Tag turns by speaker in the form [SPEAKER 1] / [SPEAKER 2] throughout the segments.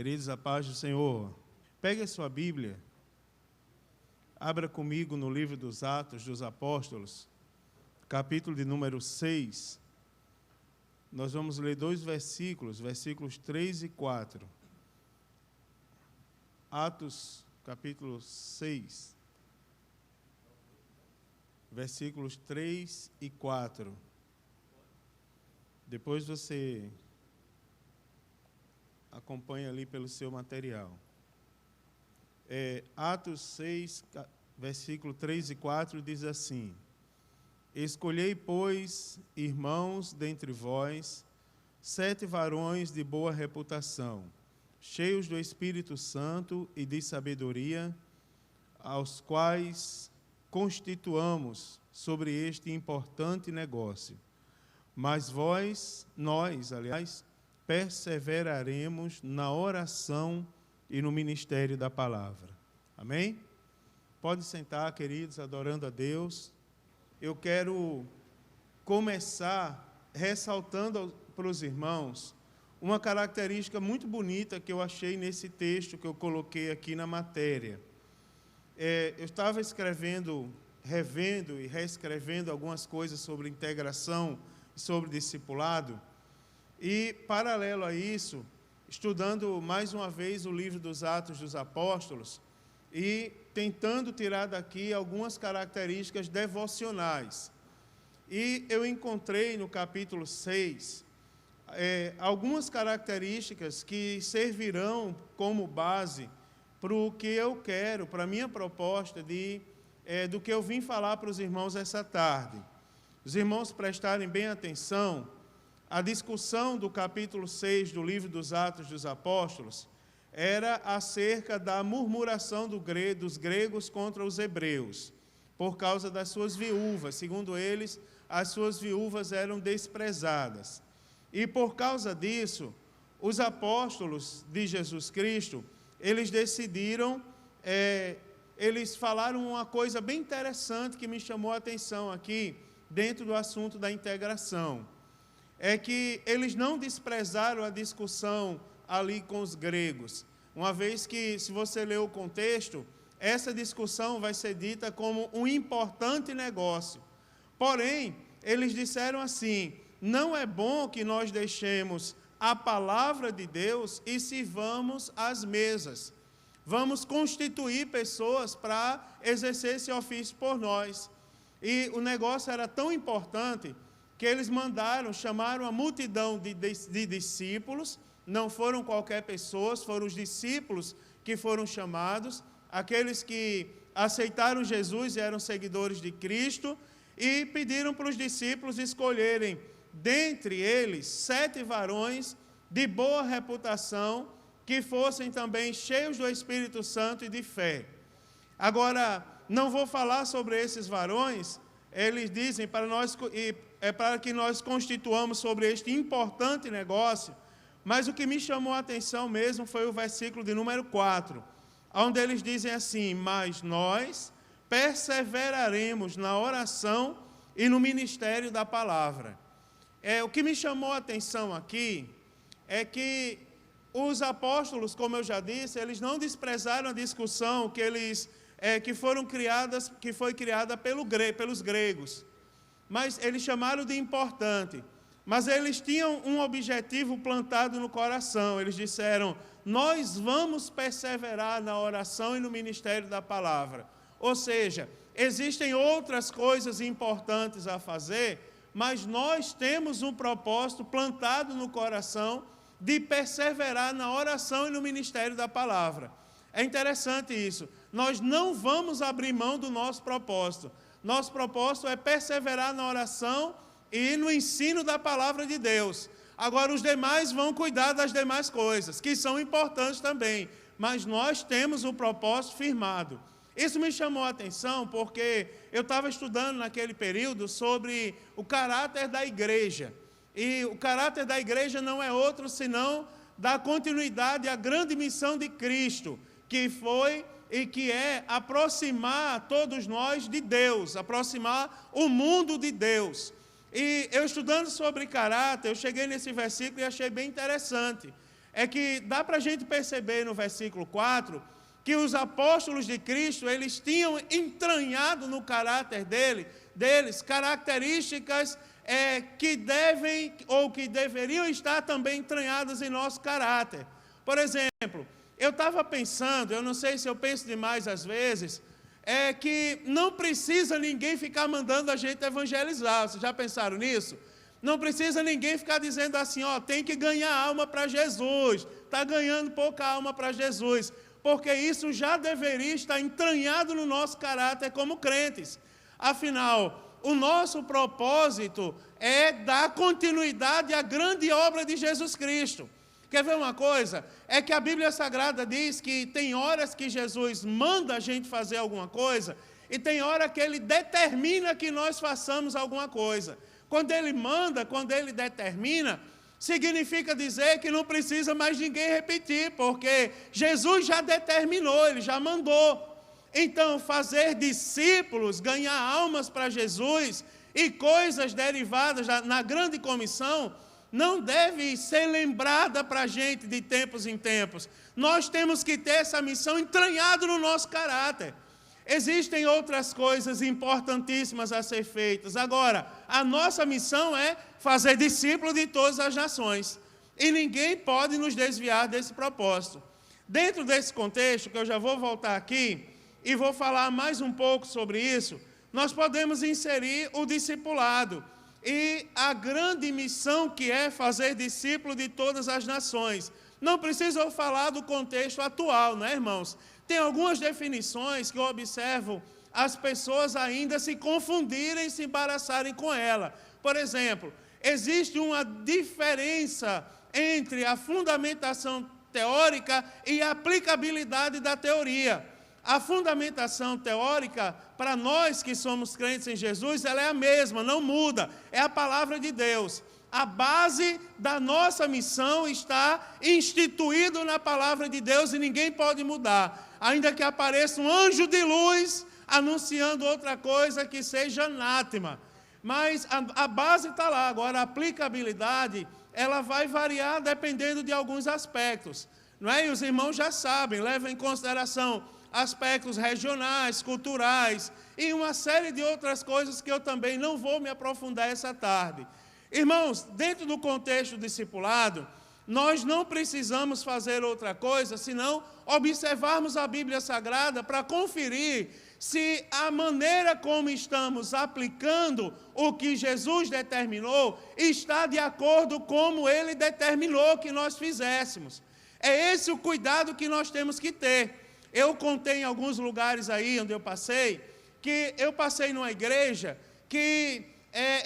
[SPEAKER 1] Queridos, a paz do Senhor. Pegue a sua Bíblia, abra comigo no livro dos Atos dos Apóstolos, capítulo de número 6. Nós vamos ler dois versículos, versículos 3 e 4. Atos, capítulo 6, versículos 3 e 4. Depois você acompanha ali pelo seu material. Atos 6, versículo 3 e 4 diz assim: Escolhei, pois, irmãos, dentre vós, 7 varões de boa reputação, cheios do Espírito Santo e de sabedoria, aos quais constituamos sobre este importante negócio. Mas nós, perseveraremos na oração e no ministério da palavra. Amém? Pode sentar, queridos, adorando a Deus. Eu quero começar ressaltando para os irmãos uma característica muito bonita que eu achei nesse texto que eu coloquei aqui na matéria. Eu estava revendo e reescrevendo algumas coisas sobre integração e sobre discipulado, e, paralelo a isso, estudando mais uma vez o livro dos Atos dos Apóstolos e tentando tirar daqui algumas características devocionais. E eu encontrei no capítulo 6 algumas características que servirão como base para o que eu quero, para a minha proposta do que eu vim falar para os irmãos essa tarde. Os irmãos prestarem bem atenção. A discussão do capítulo 6 do livro dos Atos dos Apóstolos era acerca da murmuração dos gregos contra os hebreus, por causa das suas viúvas. Segundo eles, as suas viúvas eram desprezadas. E por causa disso, os apóstolos de Jesus Cristo, eles decidiram, eles falaram uma coisa bem interessante que me chamou a atenção aqui, dentro do assunto da integração. É que eles não desprezaram a discussão ali com os gregos, uma vez que, se você ler o contexto, essa discussão vai ser dita como um importante negócio. Porém, eles disseram assim: não é bom que nós deixemos a palavra de Deus e sirvamos às mesas. Vamos constituir pessoas para exercer esse ofício por nós. E o negócio era tão importante que eles chamaram a multidão de discípulos. Não foram qualquer pessoas, foram os discípulos que foram chamados, aqueles que aceitaram Jesus e eram seguidores de Cristo, e pediram para os discípulos escolherem, dentre eles, 7 varões de boa reputação, que fossem também cheios do Espírito Santo e de fé. Agora, não vou falar sobre esses varões. Eles dizem para que nós constituamos sobre este importante negócio, mas o que me chamou a atenção mesmo foi o versículo de número 4, onde eles dizem assim: mas nós perseveraremos na oração e no ministério da palavra. O que me chamou a atenção aqui é que os apóstolos, como eu já disse, eles não desprezaram a discussão que foi criada pelos gregos, mas eles chamaram de importante. Mas eles tinham um objetivo plantado no coração. Eles disseram: nós vamos perseverar na oração e no ministério da palavra. Ou seja, existem outras coisas importantes a fazer, mas nós temos um propósito plantado no coração de perseverar na oração e no ministério da palavra. É interessante isso. Nós não vamos abrir mão do nosso propósito. Nosso propósito é perseverar na oração e no ensino da palavra de Deus. Agora, os demais vão cuidar das demais coisas, que são importantes também, mas nós temos um propósito firmado. Isso me chamou a atenção porque eu estava estudando naquele período sobre o caráter da igreja. E o caráter da igreja não é outro senão dar continuidade à grande missão de Cristo, que foi e que é aproximar todos nós de Deus, aproximar o mundo de Deus. E eu estudando sobre caráter, eu cheguei nesse versículo e achei bem interessante. é que dá para a gente perceber no versículo 4, que os apóstolos de Cristo, eles tinham entranhado no caráter deles características que devem ou que deveriam estar também entranhadas em nosso caráter. Por exemplo, eu estava pensando, eu não sei se eu penso demais às vezes, que não precisa ninguém ficar mandando a gente evangelizar. Vocês já pensaram nisso? Não precisa ninguém ficar dizendo assim, tem que ganhar alma para Jesus, está ganhando pouca alma para Jesus, porque isso já deveria estar entranhado no nosso caráter como crentes. Afinal, o nosso propósito é dar continuidade à grande obra de Jesus Cristo. Quer ver uma coisa? É que a Bíblia Sagrada diz que tem horas que Jesus manda a gente fazer alguma coisa e tem hora que Ele determina que nós façamos alguma coisa. Quando Ele manda, quando Ele determina, significa dizer que não precisa mais ninguém repetir, porque Jesus já determinou, Ele já mandou. Então, fazer discípulos, ganhar almas para Jesus e coisas derivadas na grande comissão, não deve ser lembrada para a gente de tempos em tempos. Nós temos que ter essa missão entranhada no nosso caráter. Existem outras coisas importantíssimas a ser feitas. Agora, a nossa missão é fazer discípulos de todas as nações. E ninguém pode nos desviar desse propósito. Dentro desse contexto, que eu já vou voltar aqui e vou falar mais um pouco sobre isso, nós podemos inserir o discipulado e a grande missão que é fazer discípulo de todas as nações. Não preciso falar do contexto atual, né, irmãos? Tem algumas definições que eu observo as pessoas ainda se confundirem, se embaraçarem com ela. Por exemplo, existe uma diferença entre a fundamentação teórica e a aplicabilidade da teoria. A fundamentação teórica, para nós que somos crentes em Jesus, ela é a mesma, não muda, é a palavra de Deus. A base da nossa missão está instituído na palavra de Deus e ninguém pode mudar. Ainda que apareça um anjo de luz anunciando outra coisa que seja anátema. Mas a base está lá. Agora, a aplicabilidade, ela vai variar dependendo de alguns aspectos. Não é? E os irmãos já sabem, levam em consideração aspectos regionais, culturais e uma série de outras coisas que eu também não vou me aprofundar essa tarde. Irmãos, dentro do contexto do discipulado, nós não precisamos fazer outra coisa senão observarmos a Bíblia Sagrada para conferir se a maneira como estamos aplicando o que Jesus determinou está de acordo com como Ele determinou que nós fizéssemos. É esse o cuidado que nós temos que ter. Eu contei em alguns lugares aí onde eu passei, que eu passei numa igreja que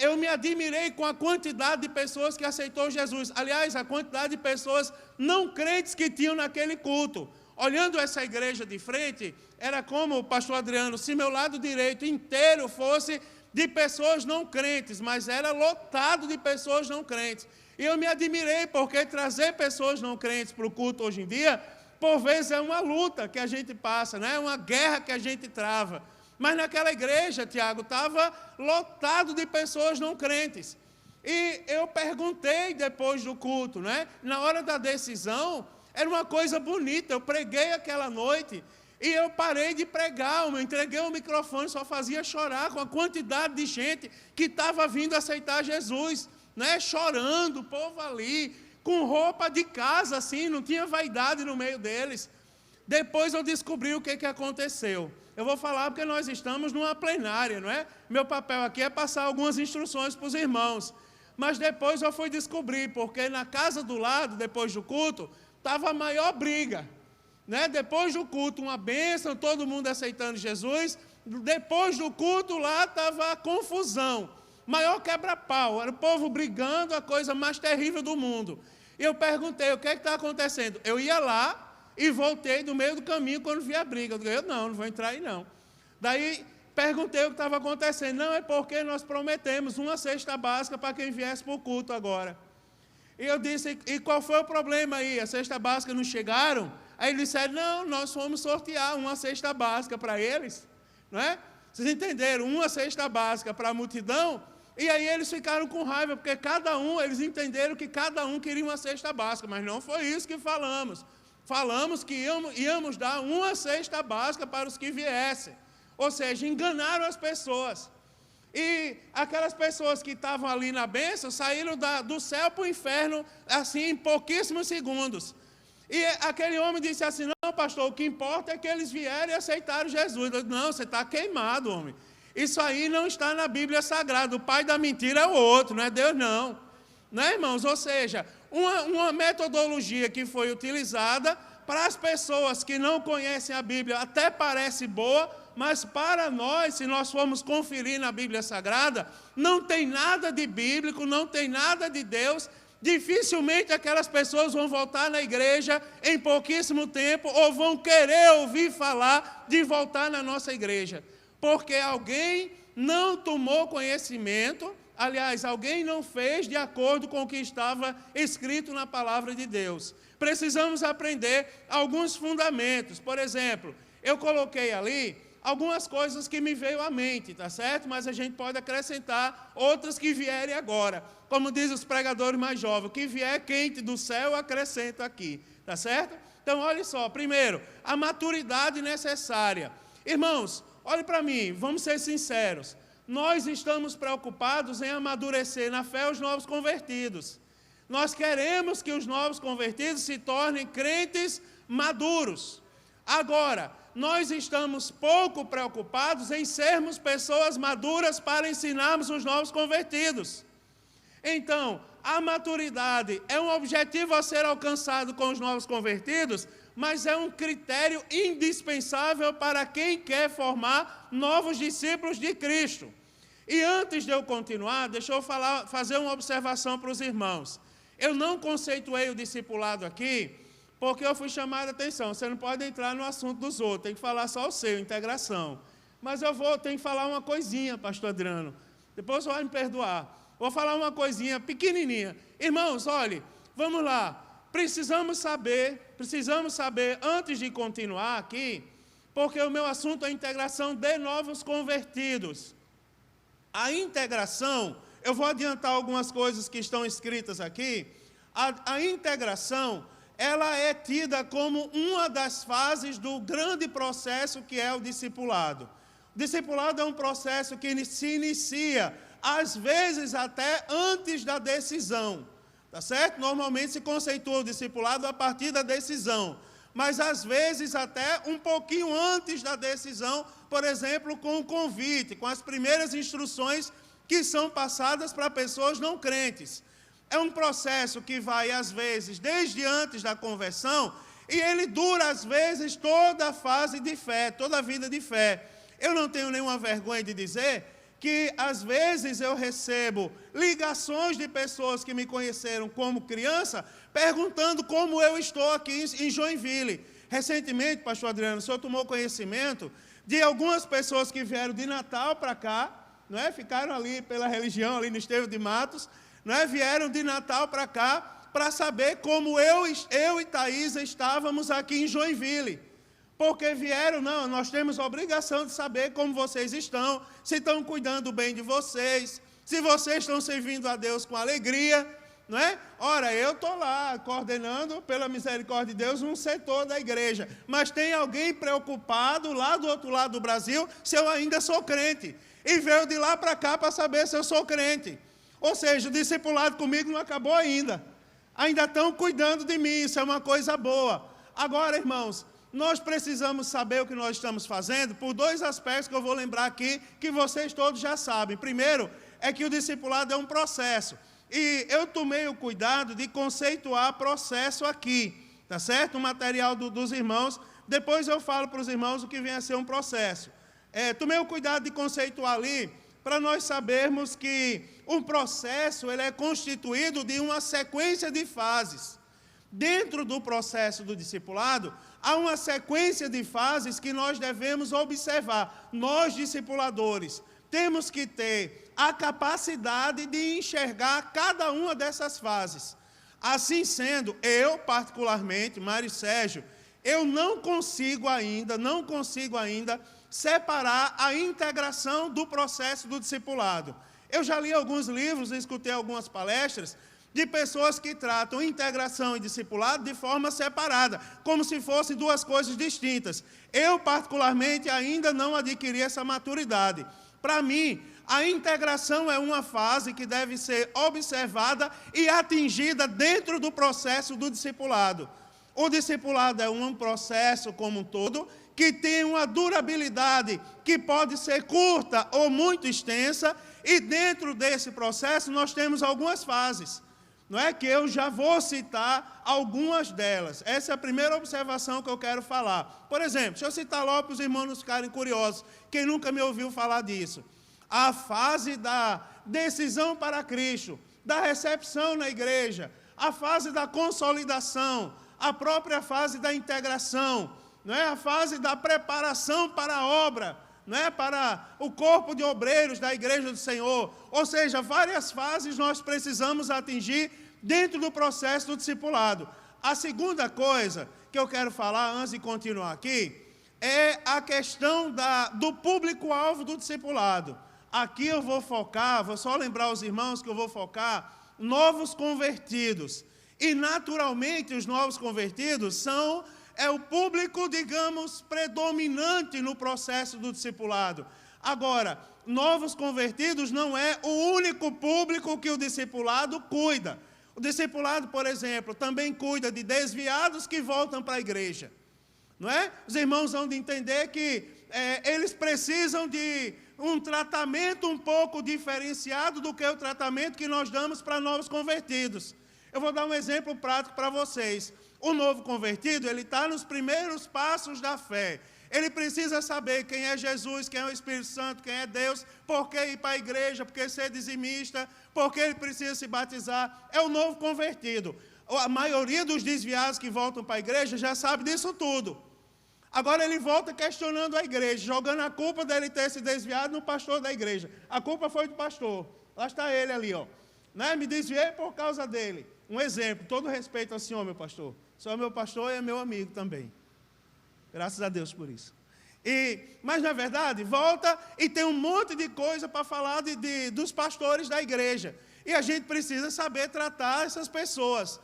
[SPEAKER 1] eu me admirei com a quantidade de pessoas que aceitou Jesus. Aliás, a quantidade de pessoas não crentes que tinham naquele culto. Olhando essa igreja de frente, era como o pastor Adriano, se meu lado direito inteiro fosse de pessoas não crentes, mas era lotado de pessoas não crentes. E eu me admirei, porque trazer pessoas não crentes para o culto hoje em dia, por vezes é uma luta que a gente passa, né? É uma guerra que a gente trava. Mas naquela igreja, Tiago, estava lotado de pessoas não crentes. E eu perguntei depois do culto, né? Na hora da decisão, era uma coisa bonita. Eu preguei aquela noite e eu parei de pregar. Eu entreguei o microfone, só fazia chorar com a quantidade de gente que estava vindo aceitar Jesus, né? Chorando, o povo ali, com roupa de casa, assim, não tinha vaidade no meio deles. Depois eu descobri o que aconteceu. Eu vou falar porque nós estamos numa plenária, não é? Meu papel aqui é passar algumas instruções para os irmãos. Mas depois eu fui descobrir, porque na casa do lado, depois do culto, estava a maior briga. Né? Depois do culto, uma bênção, todo mundo aceitando Jesus. Depois do culto, lá estava a confusão. Maior quebra-pau, era o povo brigando, a coisa mais terrível do mundo. E eu perguntei, o que está acontecendo? Eu ia lá e voltei do meio do caminho quando vi a briga. Eu disse, não vou entrar aí não. Daí perguntei o que estava acontecendo. Não, é porque nós prometemos uma cesta básica para quem viesse para o culto agora. E eu disse, e qual foi o problema aí? A cesta básica não chegaram? Aí eles disseram, não, nós fomos sortear uma cesta básica para eles. Não é? Vocês entenderam? Uma cesta básica para a multidão E aí eles ficaram com raiva, porque eles entenderam que cada um queria uma cesta básica, mas não foi isso que falamos. Falamos que íamos dar uma cesta básica para os que viessem. Ou seja, enganaram as pessoas. E aquelas pessoas que estavam ali na bênção saíram do céu para o inferno, assim, em pouquíssimos segundos. E aquele homem disse assim, não, pastor, o que importa é que eles vieram e aceitaram Jesus. Eu disse, não, você está queimado, homem. Isso aí não está na Bíblia Sagrada. O pai da mentira é o outro, não é Deus, não. Não é, irmãos? Ou seja, uma metodologia que foi utilizada para as pessoas que não conhecem a Bíblia, até parece boa, mas para nós, se nós formos conferir na Bíblia Sagrada, não tem nada de bíblico, não tem nada de Deus. Dificilmente aquelas pessoas vão voltar na igreja em pouquíssimo tempo ou vão querer ouvir falar de voltar na nossa igreja. Porque alguém não tomou conhecimento, aliás, alguém não fez de acordo com o que estava escrito na palavra de Deus. Precisamos aprender alguns fundamentos. Por exemplo, eu coloquei ali algumas coisas que me veio à mente, tá certo? Mas a gente pode acrescentar outras que vierem agora. Como diz os pregadores mais jovens, o que vier quente do céu, eu acrescento aqui, tá certo? Então, olha só, primeiro, a maturidade necessária. Irmãos, olhe para mim, vamos ser sinceros. Nós estamos preocupados em amadurecer na fé os novos convertidos. Nós queremos que os novos convertidos se tornem crentes maduros. Agora, nós estamos pouco preocupados em sermos pessoas maduras para ensinarmos os novos convertidos. Então, a maturidade é um objetivo a ser alcançado com os novos convertidos, mas é um critério indispensável para quem quer formar novos discípulos de Cristo. E antes de eu continuar, deixa eu fazer uma observação para os irmãos. Eu não conceituei o discipulado aqui, porque eu fui chamado a atenção. Você não pode entrar no assunto dos outros, tem que falar só o seu, integração. Mas tenho que falar uma coisinha, pastor Adriano. Depois você vai me perdoar. Vou falar uma coisinha pequenininha. Irmãos, olhe, vamos lá. Precisamos saber, antes de continuar aqui, porque o meu assunto é a integração de novos convertidos. A integração, eu vou adiantar algumas coisas que estão escritas aqui. A integração, ela é tida como uma das fases do grande processo que é o discipulado. O discipulado é um processo que se inicia, às vezes até antes da decisão. Tá certo? Normalmente se conceitua o discipulado a partir da decisão, mas às vezes até um pouquinho antes da decisão, por exemplo, com o convite, com as primeiras instruções que são passadas para pessoas não crentes. É um processo que vai, às vezes, desde antes da conversão, e ele dura, às vezes, toda a fase de fé, toda a vida de fé. Eu não tenho nenhuma vergonha de dizer que, às vezes, eu recebo ligações de pessoas que me conheceram como criança, perguntando como eu estou aqui em Joinville. Recentemente, pastor Adriano, o senhor tomou conhecimento de algumas pessoas que vieram de Natal para cá, não é? Ficaram ali pela religião, ali no Estevão de Matos, não é? Vieram de Natal para cá, para saber como eu e Thaisa estávamos aqui em Joinville. Porque vieram, não, nós temos a obrigação de saber como vocês estão, se estão cuidando bem de vocês, se vocês estão servindo a Deus com alegria, não é? Ora, eu estou lá coordenando, pela misericórdia de Deus, um setor da igreja, mas tem alguém preocupado lá do outro lado do Brasil se eu ainda sou crente, e veio de lá para cá para saber se eu sou crente. Ou seja, o discipulado comigo não acabou ainda estão cuidando de mim, isso é uma coisa boa. Agora, irmãos, nós precisamos saber o que nós estamos fazendo por dois aspectos que eu vou lembrar aqui, que vocês todos já sabem. Primeiro, é que o discipulado é um processo. E eu tomei o cuidado de conceituar processo aqui, tá certo? O material dos irmãos. Depois eu falo para os irmãos o que vem a ser um processo. Tomei o cuidado de conceituar ali, para nós sabermos que um processo ele é constituído de uma sequência de fases. Dentro do processo do discipulado, há uma sequência de fases que nós devemos observar. Nós, discipuladores, temos que ter a capacidade de enxergar cada uma dessas fases. Assim sendo, eu, particularmente, Mário Sérgio, eu não consigo ainda separar a integração do processo do discipulado. Eu já li alguns livros, escutei algumas palestras de pessoas que tratam integração e discipulado de forma separada, como se fossem duas coisas distintas. Eu, particularmente, ainda não adquiri essa maturidade. Para mim, a integração é uma fase que deve ser observada e atingida dentro do processo do discipulado. O discipulado é um processo como um todo, que tem uma durabilidade que pode ser curta ou muito extensa, e dentro desse processo nós temos algumas fases. Não é que eu já vou citar algumas delas. Essa é a primeira observação que eu quero falar. Por exemplo, deixa eu citar logo para os irmãos não ficarem curiosos. Quem nunca me ouviu falar disso? A fase da decisão para Cristo, da recepção na igreja, a fase da consolidação, a própria fase da integração, não é? A fase da preparação para a obra, não é? Para o corpo de obreiros da igreja do Senhor. Ou seja, várias fases nós precisamos atingir dentro do processo do discipulado. A segunda coisa que eu quero falar, antes de continuar aqui, é a questão do público-alvo do discipulado. Aqui eu vou focar, vou só lembrar os irmãos que eu vou focar, novos convertidos. E, naturalmente, os novos convertidos são o público, digamos, predominante no processo do discipulado. Agora, novos convertidos não é o único público que o discipulado cuida. O discipulado, por exemplo, também cuida de desviados que voltam para a igreja. Não é? Os irmãos vão de entender que eles precisam de um tratamento um pouco diferenciado do que o tratamento que nós damos para novos convertidos. Eu vou dar um exemplo prático para vocês. O novo convertido, ele está nos primeiros passos da fé. Ele precisa saber quem é Jesus, quem é o Espírito Santo, quem é Deus, por que ir para a igreja, por que ser dizimista, por que ele precisa se batizar. É o novo convertido. A maioria dos desviados que voltam para a igreja já sabe disso tudo. Agora ele volta questionando a igreja, jogando a culpa dele ter se desviado no pastor da igreja. A culpa foi do pastor. Lá está ele ali, ó. Né? Me desviei por causa dele. Um exemplo, todo respeito ao senhor, meu pastor. O senhor é meu pastor e é meu amigo também. Graças a Deus por isso. Mas, na verdade, volta e tem um monte de coisa para falar dos pastores da igreja. E a gente precisa saber tratar essas pessoas.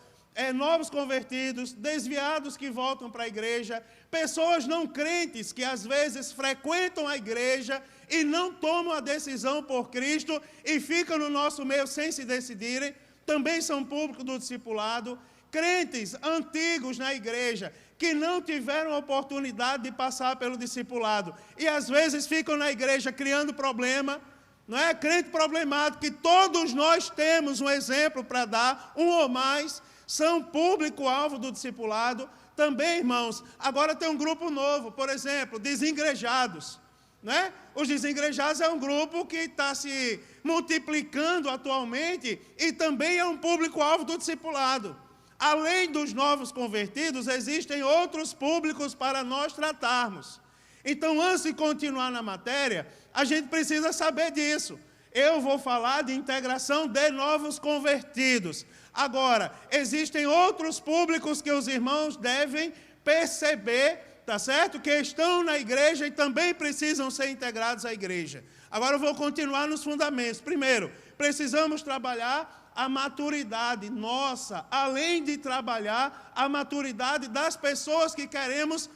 [SPEAKER 1] Novos convertidos, desviados que voltam para a igreja, pessoas não crentes que às vezes frequentam a igreja e não tomam a decisão por Cristo e ficam no nosso meio sem se decidirem, também são público do discipulado. Crentes antigos na igreja que não tiveram oportunidade de passar pelo discipulado e às vezes ficam na igreja criando problema, não é? Crente problemático, que todos nós temos um exemplo para dar, um ou mais, são público-alvo do discipulado. Também, irmãos, agora tem um grupo novo, por exemplo, desengrejados. Né? Os desengrejados é um grupo que está se multiplicando atualmente e também é um público-alvo do discipulado. Além dos novos convertidos, existem outros públicos para nós tratarmos. Então, antes de continuar na matéria, a gente precisa saber disso. Eu vou falar de integração de novos convertidos. Agora, existem outros públicos que os irmãos devem perceber, tá certo? Que estão na igreja e também precisam ser integrados à igreja. Agora eu vou continuar nos fundamentos. Primeiro, precisamos trabalhar a maturidade nossa, além de trabalhar a maturidade das pessoas que queremos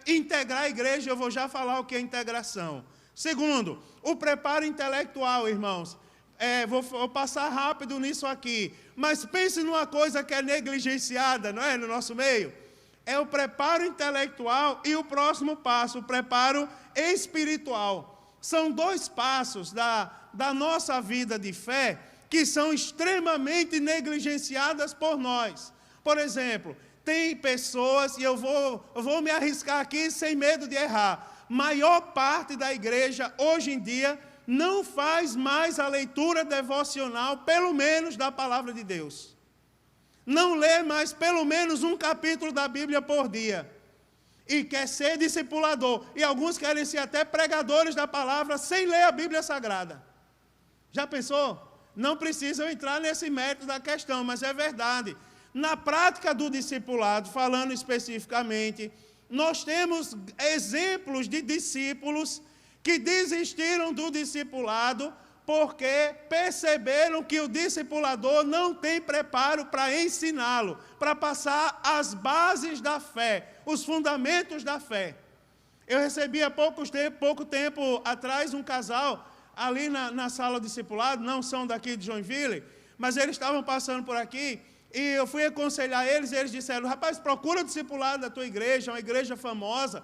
[SPEAKER 1] integrar a igreja. Eu vou já falar o que é integração. Segundo, o preparo intelectual, irmãos. Vou passar rápido nisso aqui, mas pense numa coisa que é negligenciada, não é, no nosso meio. É o preparo intelectual e o próximo passo, o preparo espiritual. São dois passos da nossa vida de fé que são extremamente negligenciadas por nós. Por exemplo, tem pessoas, e eu vou me arriscar aqui sem medo de errar, maior parte da igreja hoje em dia não faz mais a leitura devocional, pelo menos da palavra de Deus. Não lê mais pelo menos um capítulo da Bíblia por dia. E quer ser discipulador. E alguns querem ser até pregadores da palavra sem ler a Bíblia Sagrada. Já pensou? Não precisam entrar nesse mérito da questão, mas é verdade. Na prática do discipulado, falando especificamente, nós temos exemplos de discípulos que desistiram do discipulado porque perceberam que o discipulador não tem preparo para ensiná-lo, para passar as bases da fé, os fundamentos da fé. Eu recebi há pouco tempo atrás um casal ali na sala de discipulado, não são daqui de Joinville, mas eles estavam passando por aqui, e eu fui aconselhar eles, e eles disseram, rapaz, procura o discipulado da tua igreja, uma igreja famosa.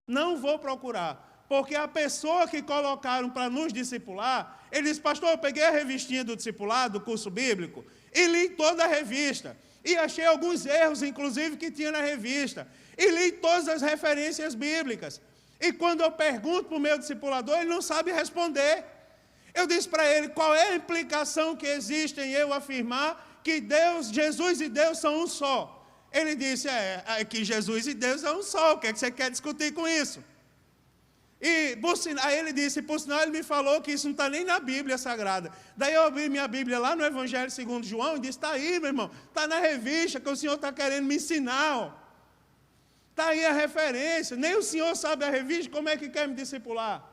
[SPEAKER 1] Não vou procurar, porque a pessoa que colocaram para nos discipular, ele disse, pastor, eu peguei a revistinha do discipulado, do curso bíblico, e li toda a revista, e achei alguns erros, inclusive, que tinha na revista, e li todas as referências bíblicas. E quando eu pergunto para o meu discipulador, ele não sabe responder. Eu disse para ele, qual é a implicação que existe em eu afirmar que Deus, Jesus e Deus são um só? Ele disse, que Jesus e Deus é um só, o que é que você quer discutir com isso? E aí ele disse, por sinal ele me falou que isso não está nem na Bíblia Sagrada. Daí eu abri minha Bíblia lá no Evangelho segundo João e disse, está aí, meu irmão, está na revista que o senhor está querendo me ensinar. Está aí a referência, nem o senhor sabe a revista, como é que quer me discipular?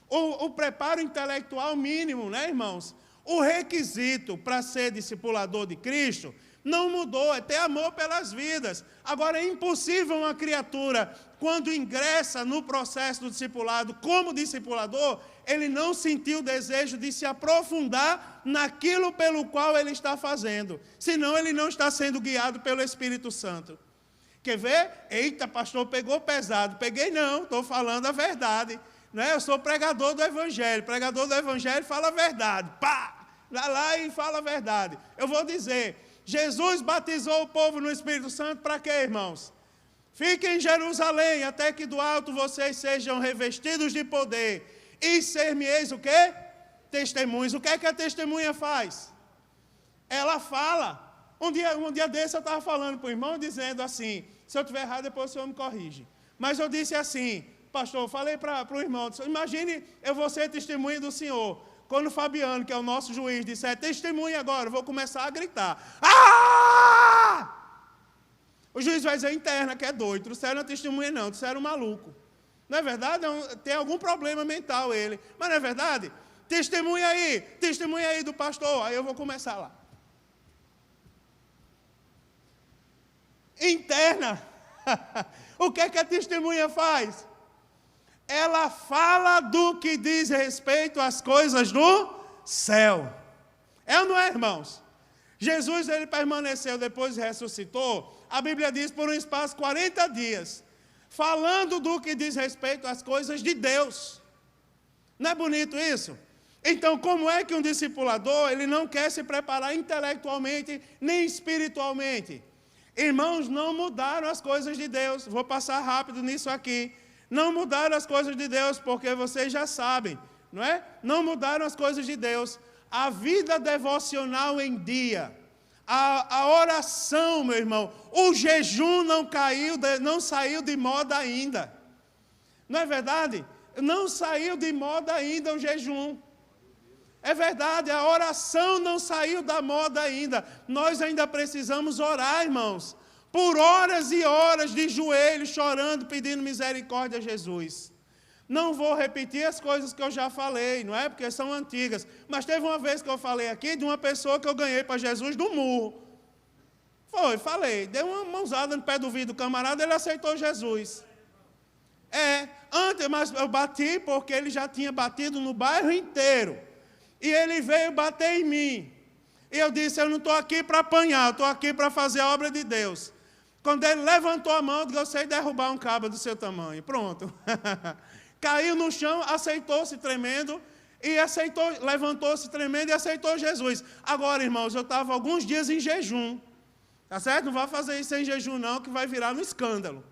[SPEAKER 1] O preparo intelectual mínimo, né, irmãos? O requisito para ser discipulador de Cristo não mudou, é ter amor pelas vidas. Agora, é impossível uma criatura, quando ingressa no processo do discipulado como discipulador, ele não sentiu o desejo de se aprofundar naquilo pelo qual ele está fazendo. Senão, ele não está sendo guiado pelo Espírito Santo. Quer ver? Eita, pastor, pegou pesado. Peguei não, estou falando a verdade. Não é? Eu sou pregador do Evangelho. Pregador do Evangelho fala a verdade. Pá! Vai lá e fala a verdade. Eu vou dizer, Jesus batizou o povo no Espírito Santo para quê, irmãos? Fiquem em Jerusalém, até que do alto vocês sejam revestidos de poder. E ser-me-eis o quê? Testemunhas. O que é que a testemunha faz? Ela fala. Um dia desse eu estava falando para o irmão, dizendo assim, se eu estiver errado, depois o senhor me corrige. Mas eu disse assim, pastor, eu falei para o irmão, imagine eu vou ser testemunha do senhor. Quando o Fabiano, que é o nosso juiz, disser, testemunha agora, eu vou começar a gritar. Ah! O juiz vai dizer, interna, que é doido, trouxeram a testemunha não, trouxeram um maluco. Não é verdade? Tem algum problema mental ele. Mas não é verdade? Testemunha aí do pastor. Aí eu vou começar lá. Interna. O que é que a testemunha faz? Ela fala do que diz respeito às coisas do céu. É ou não é, irmãos? Jesus, ele permaneceu, depois ressuscitou, a Bíblia diz, por um espaço de 40 dias, falando do que diz respeito às coisas de Deus. Não é bonito isso? Então, como é que um discipulador, ele não quer se preparar intelectualmente, nem espiritualmente? Irmãos, não mudaram as coisas de Deus. Vou passar rápido nisso aqui. Não mudaram as coisas de Deus, porque vocês já sabem, não é? Não mudaram as coisas de Deus. A vida devocional em dia, a oração, meu irmão, o jejum não saiu de moda ainda. Não é verdade? Não saiu de moda ainda o jejum. É verdade, a oração não saiu da moda ainda. Nós ainda precisamos orar, irmãos, por horas e horas de joelhos, chorando, pedindo misericórdia a Jesus. Não vou repetir as coisas que eu já falei, não é? Porque são antigas. Mas teve uma vez que eu falei aqui de uma pessoa que eu ganhei para Jesus do murro. Falei. Dei uma mãozada no pé do vidro do camarada, ele aceitou Jesus. Mas eu bati porque ele já tinha batido no bairro inteiro. E ele veio bater em mim. E eu disse, eu não estou aqui para apanhar, eu estou aqui para fazer a obra de Deus. Quando ele levantou a mão, eu disse, eu sei derrubar um cabo do seu tamanho. Pronto. Caiu no chão, aceitou-se tremendo, levantou-se tremendo e aceitou Jesus. Agora, irmãos, eu estava alguns dias em jejum. Tá certo? Não vai fazer isso em jejum não, que vai virar um escândalo.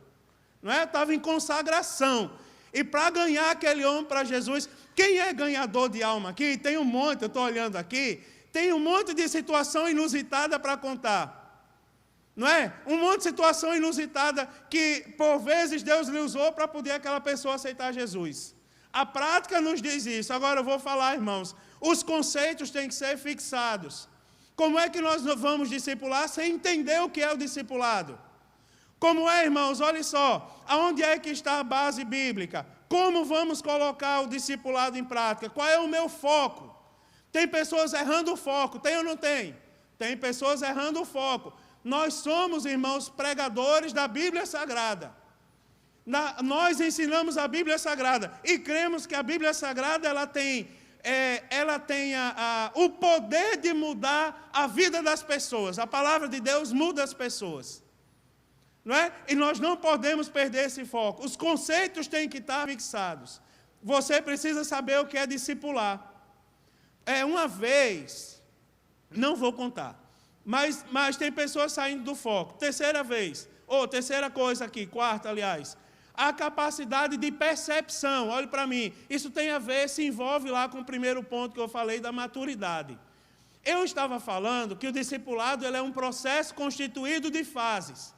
[SPEAKER 1] Não é? Eu estava em consagração. E para ganhar aquele homem para Jesus, quem é ganhador de alma aqui? Tem um monte, eu estou olhando aqui, tem um monte de situação inusitada para contar. Não é? Um monte de situação inusitada que, por vezes, Deus lhe usou para poder aquela pessoa aceitar Jesus. A prática nos diz isso. Agora eu vou falar, irmãos, os conceitos têm que ser fixados. Como é que nós vamos discipular sem entender o que é o discipulado? Como é, irmãos? Olha só, aonde é que está a base bíblica? Como vamos colocar o discipulado em prática? Qual é o meu foco? Tem pessoas errando o foco, tem ou não tem? Tem pessoas errando o foco. Nós somos, irmãos, pregadores da Bíblia Sagrada. Nós ensinamos a Bíblia Sagrada e cremos que a Bíblia Sagrada ela tem o poder de mudar a vida das pessoas. A palavra de Deus muda as pessoas. Não é? E nós não podemos perder esse foco. Os conceitos têm que estar fixados. Você precisa saber o que é discipular. Uma vez, não vou contar, mas tem pessoas saindo do foco. Terceira vez, terceira coisa aqui, quarta, aliás. A capacidade de percepção, olhe para mim, isso tem a ver, se envolve lá com o primeiro ponto que eu falei da maturidade. Eu estava falando que o discipulado ele é um processo constituído de fases.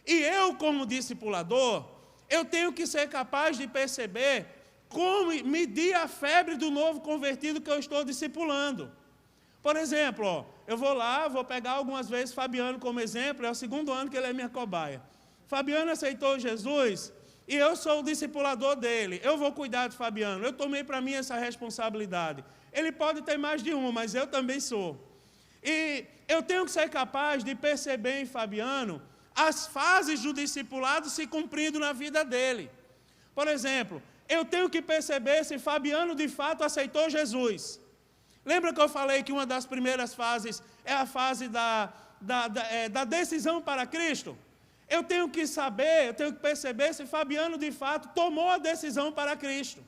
[SPEAKER 1] E eu, como discipulador, eu tenho que ser capaz de perceber como medir a febre do novo convertido que eu estou discipulando. Por exemplo, eu vou pegar algumas vezes Fabiano como exemplo, é o 2º ano que ele é minha cobaia. Fabiano aceitou Jesus e eu sou o discipulador dele. Eu vou cuidar de Fabiano. Eu tomei para mim essa responsabilidade. Ele pode ter mais de uma, mas eu também sou. E eu tenho que ser capaz de perceber em Fabiano as fases do discipulado se cumprindo na vida dele. Por exemplo, eu tenho que perceber se Fabiano de fato aceitou Jesus. Lembra que eu falei que uma das primeiras fases é a fase da decisão para Cristo? Eu tenho que perceber se Fabiano de fato tomou a decisão para Cristo.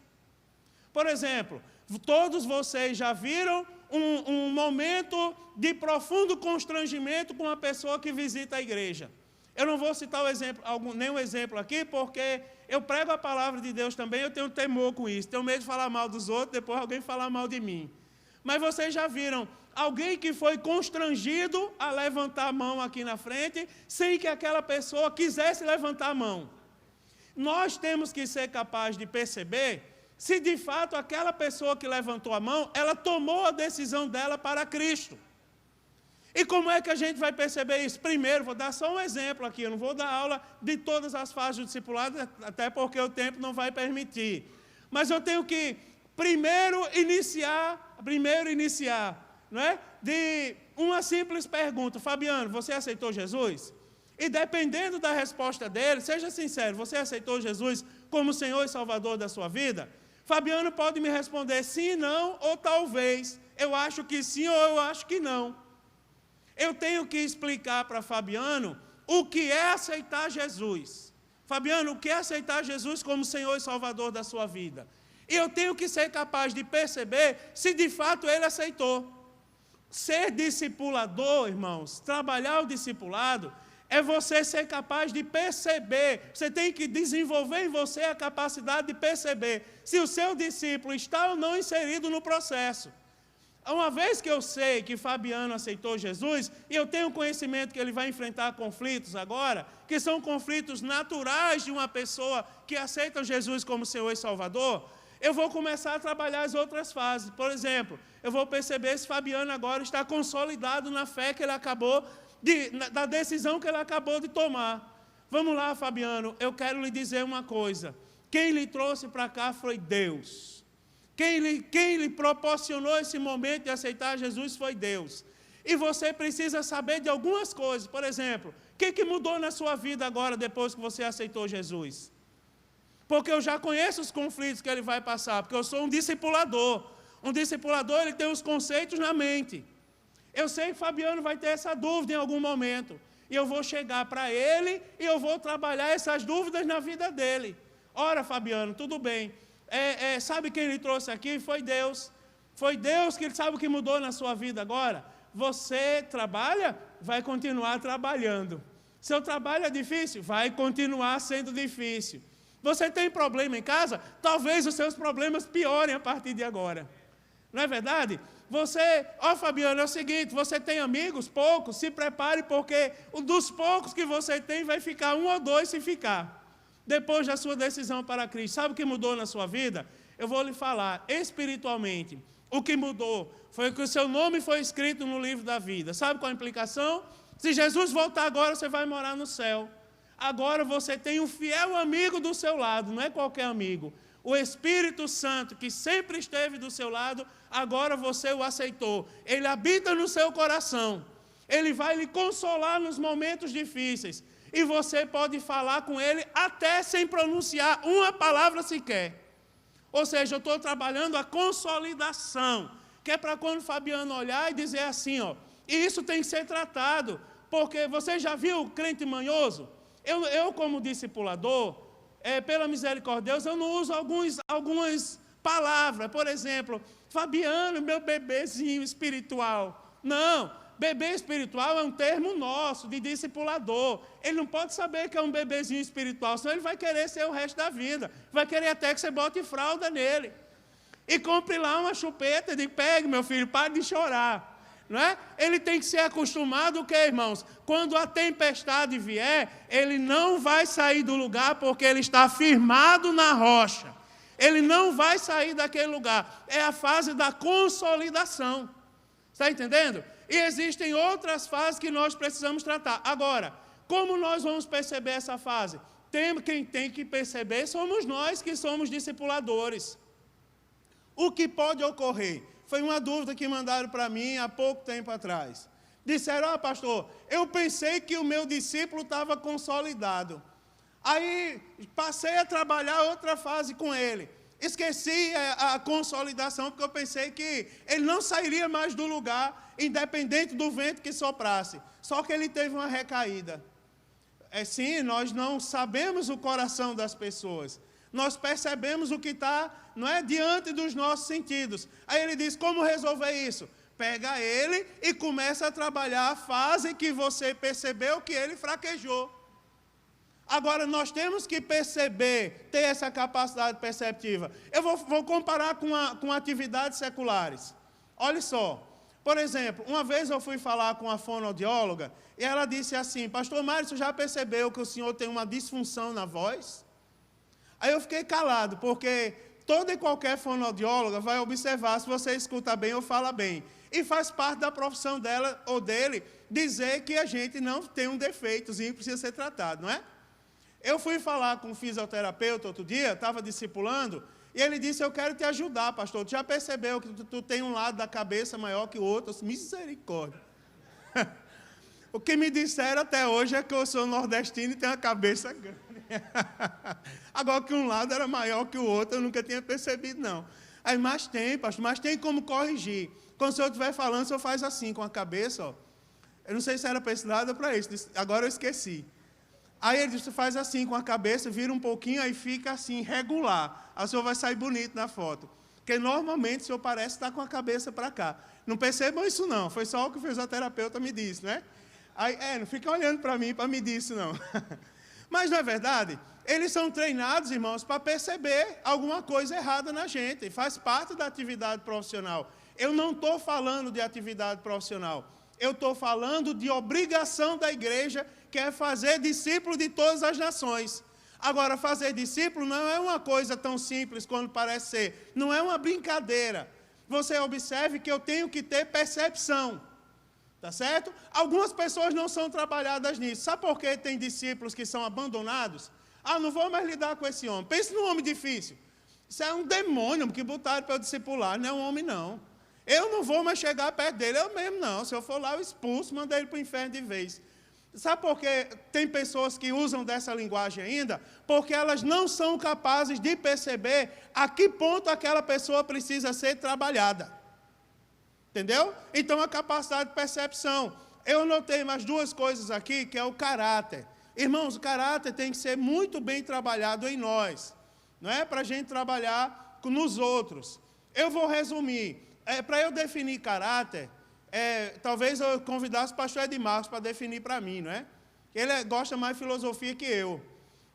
[SPEAKER 1] Por exemplo, todos vocês já viram um momento de profundo constrangimento com uma pessoa que visita a igreja. Eu não vou citar nenhum exemplo aqui, porque eu prego a palavra de Deus também, eu tenho temor com isso. Tenho medo de falar mal dos outros, depois alguém falar mal de mim. Mas vocês já viram alguém que foi constrangido a levantar a mão aqui na frente, sem que aquela pessoa quisesse levantar a mão. Nós temos que ser capazes de perceber se de fato aquela pessoa que levantou a mão, ela tomou a decisão dela para Cristo. E como é que a gente vai perceber isso? Primeiro, vou dar só um exemplo aqui, eu não vou dar aula de todas as fases do discipulado, até porque o tempo não vai permitir. Mas eu tenho que primeiro iniciar, não é? De uma simples pergunta. Fabiano, você aceitou Jesus? E dependendo da resposta dele, seja sincero, você aceitou Jesus como Senhor e Salvador da sua vida? Fabiano pode me responder sim, não, ou talvez. Eu acho que sim ou eu acho que não. Eu tenho que explicar para Fabiano o que é aceitar Jesus. Fabiano, o que é aceitar Jesus como Senhor e Salvador da sua vida? E eu tenho que ser capaz de perceber se de fato ele aceitou. Ser discipulador, irmãos, trabalhar o discipulado, é você ser capaz de perceber. Você tem que desenvolver em você a capacidade de perceber se o seu discípulo está ou não inserido no processo. Uma vez que eu sei que Fabiano aceitou Jesus, e eu tenho conhecimento que ele vai enfrentar conflitos agora, que são conflitos naturais de uma pessoa que aceita Jesus como Senhor e Salvador, eu vou começar a trabalhar as outras fases. Por exemplo, eu vou perceber se Fabiano agora está consolidado na fé que ele da decisão que ele acabou de tomar. Vamos lá, Fabiano, eu quero lhe dizer uma coisa. Quem lhe trouxe para cá foi Deus. Quem lhe proporcionou esse momento de aceitar Jesus foi Deus. E você precisa saber de algumas coisas. Por exemplo, o que mudou na sua vida agora, depois que você aceitou Jesus? Porque eu já conheço os conflitos que ele vai passar, porque eu sou um discipulador. Um discipulador, ele tem os conceitos na mente. Eu sei que Fabiano vai ter essa dúvida em algum momento. E eu vou chegar para ele e eu vou trabalhar essas dúvidas na vida dele. Ora, Fabiano, tudo bem. Sabe quem lhe trouxe aqui? Foi Deus. Foi Deus que sabe o que mudou na sua vida agora. Você trabalha? Vai continuar trabalhando. Seu trabalho é difícil? Vai continuar sendo difícil. Você tem problema em casa? Talvez os seus problemas piorem a partir de agora. Não é verdade? Fabiano, é o seguinte, você tem amigos? Poucos? Se prepare, porque dos poucos que você tem, vai ficar um ou dois se ficar. Depois da sua decisão para Cristo. Sabe o que mudou na sua vida? Eu vou lhe falar, espiritualmente, o que mudou foi que o seu nome foi escrito no livro da vida. Sabe qual a implicação? Se Jesus voltar agora, você vai morar no céu. Agora você tem um fiel amigo do seu lado, não é qualquer amigo. O Espírito Santo, que sempre esteve do seu lado, agora você o aceitou. Ele habita no seu coração. Ele vai lhe consolar nos momentos difíceis. E você pode falar com ele até sem pronunciar uma palavra sequer. Ou seja, eu estou trabalhando a consolidação, que é para quando o Fabiano olhar e dizer assim, ó, e isso tem que ser tratado, porque você já viu o crente manhoso? Eu como discipulador, pela misericórdia de Deus, eu não uso algumas palavras. Por exemplo, Fabiano, meu bebezinho espiritual. Não, bebê espiritual é um termo nosso, de discipulador. Ele não pode saber que é um bebezinho espiritual, senão ele vai querer ser o resto da vida. Vai querer até que você bote fralda nele. E compre lá uma chupeta e diga, pegue, meu filho, pare de chorar. Não é? Ele tem que ser acostumado, o que, irmãos? Quando a tempestade vier, ele não vai sair do lugar porque ele está firmado na rocha. Ele não vai sair daquele lugar. É a fase da consolidação. Está entendendo? E existem outras fases que nós precisamos tratar. Agora, como nós vamos perceber essa fase? Quem tem que perceber somos nós que somos discipuladores. O que pode ocorrer? Foi uma dúvida que mandaram para mim há pouco tempo atrás. Disseram, pastor, eu pensei que o meu discípulo estava consolidado. Aí passei a trabalhar outra fase com ele. Esqueci a consolidação, porque eu pensei que ele não sairia mais do lugar, independente do vento que soprasse. Só que ele teve uma recaída. Sim, nós não sabemos o coração das pessoas. Nós percebemos o que está, não é, diante dos nossos sentidos. Aí ele diz, como resolver isso? Pega ele e começa a trabalhar a fase que você percebeu que ele fraquejou. Agora, nós temos que perceber, ter essa capacidade perceptiva. Eu vou comparar com atividades seculares. Olha só, por exemplo, uma vez eu fui falar com a fonoaudióloga e ela disse assim, pastor Mário, você já percebeu que o senhor tem uma disfunção na voz? Aí eu fiquei calado, porque toda e qualquer fonoaudióloga vai observar se você escuta bem ou fala bem. E faz parte da profissão dela ou dele dizer que a gente não tem um defeitozinho que precisa ser tratado, não é? Eu fui falar com um fisioterapeuta outro dia, estava discipulando, e ele disse, eu quero te ajudar, pastor. Tu já percebeu que tu tem um lado da cabeça maior que o outro? Eu disse, misericórdia. O que me disseram até hoje é que eu sou nordestino e tenho a cabeça grande. Agora que um lado era maior que o outro, eu nunca tinha percebido, não. Aí, mas tem, pastor, mas tem como corrigir. Quando o senhor estiver falando, o senhor faz assim, com a cabeça, ó. Eu não sei se era para esse lado ou para esse, agora eu esqueci. Aí ele disse, faz assim com a cabeça, vira um pouquinho, aí fica assim, regular. Aí o senhor vai sair bonito na foto. Porque normalmente o senhor parece estar com a cabeça para cá. Não percebam isso não, foi só o que o fisioterapeuta me disse, né? Aí, não fica olhando para mim para me dizer isso não. Mas, na verdade, eles são treinados, irmãos, para perceber alguma coisa errada na gente. Faz parte da atividade profissional. Eu não estou falando de atividade profissional. Eu estou falando de obrigação da igreja, que é fazer discípulo de todas as nações. Agora, fazer discípulo não é uma coisa tão simples quanto parece ser. Não é uma brincadeira. Você observe que eu tenho que ter percepção. Tá certo? Algumas pessoas não são trabalhadas nisso. Sabe por que tem discípulos que são abandonados? Não vou mais lidar com esse homem. Pense num homem difícil. Isso é um demônio que botaram para eu discipular, não é um homem, não. Eu não vou mais chegar perto dele, eu mesmo não. Se eu for lá, eu expulso, mando ele para o inferno de vez. Sabe por que tem pessoas que usam dessa linguagem ainda? Porque elas não são capazes de perceber a que ponto aquela pessoa precisa ser trabalhada. Entendeu? Então, a capacidade de percepção. Eu notei mais duas coisas aqui, que é o caráter. Irmãos, o caráter tem que ser muito bem trabalhado em nós. Não é para a gente trabalhar nos outros. Eu vou resumir. Para eu definir caráter, talvez eu convidasse o pastor Edmarcos para definir para mim, não é? Ele gosta mais de filosofia que eu.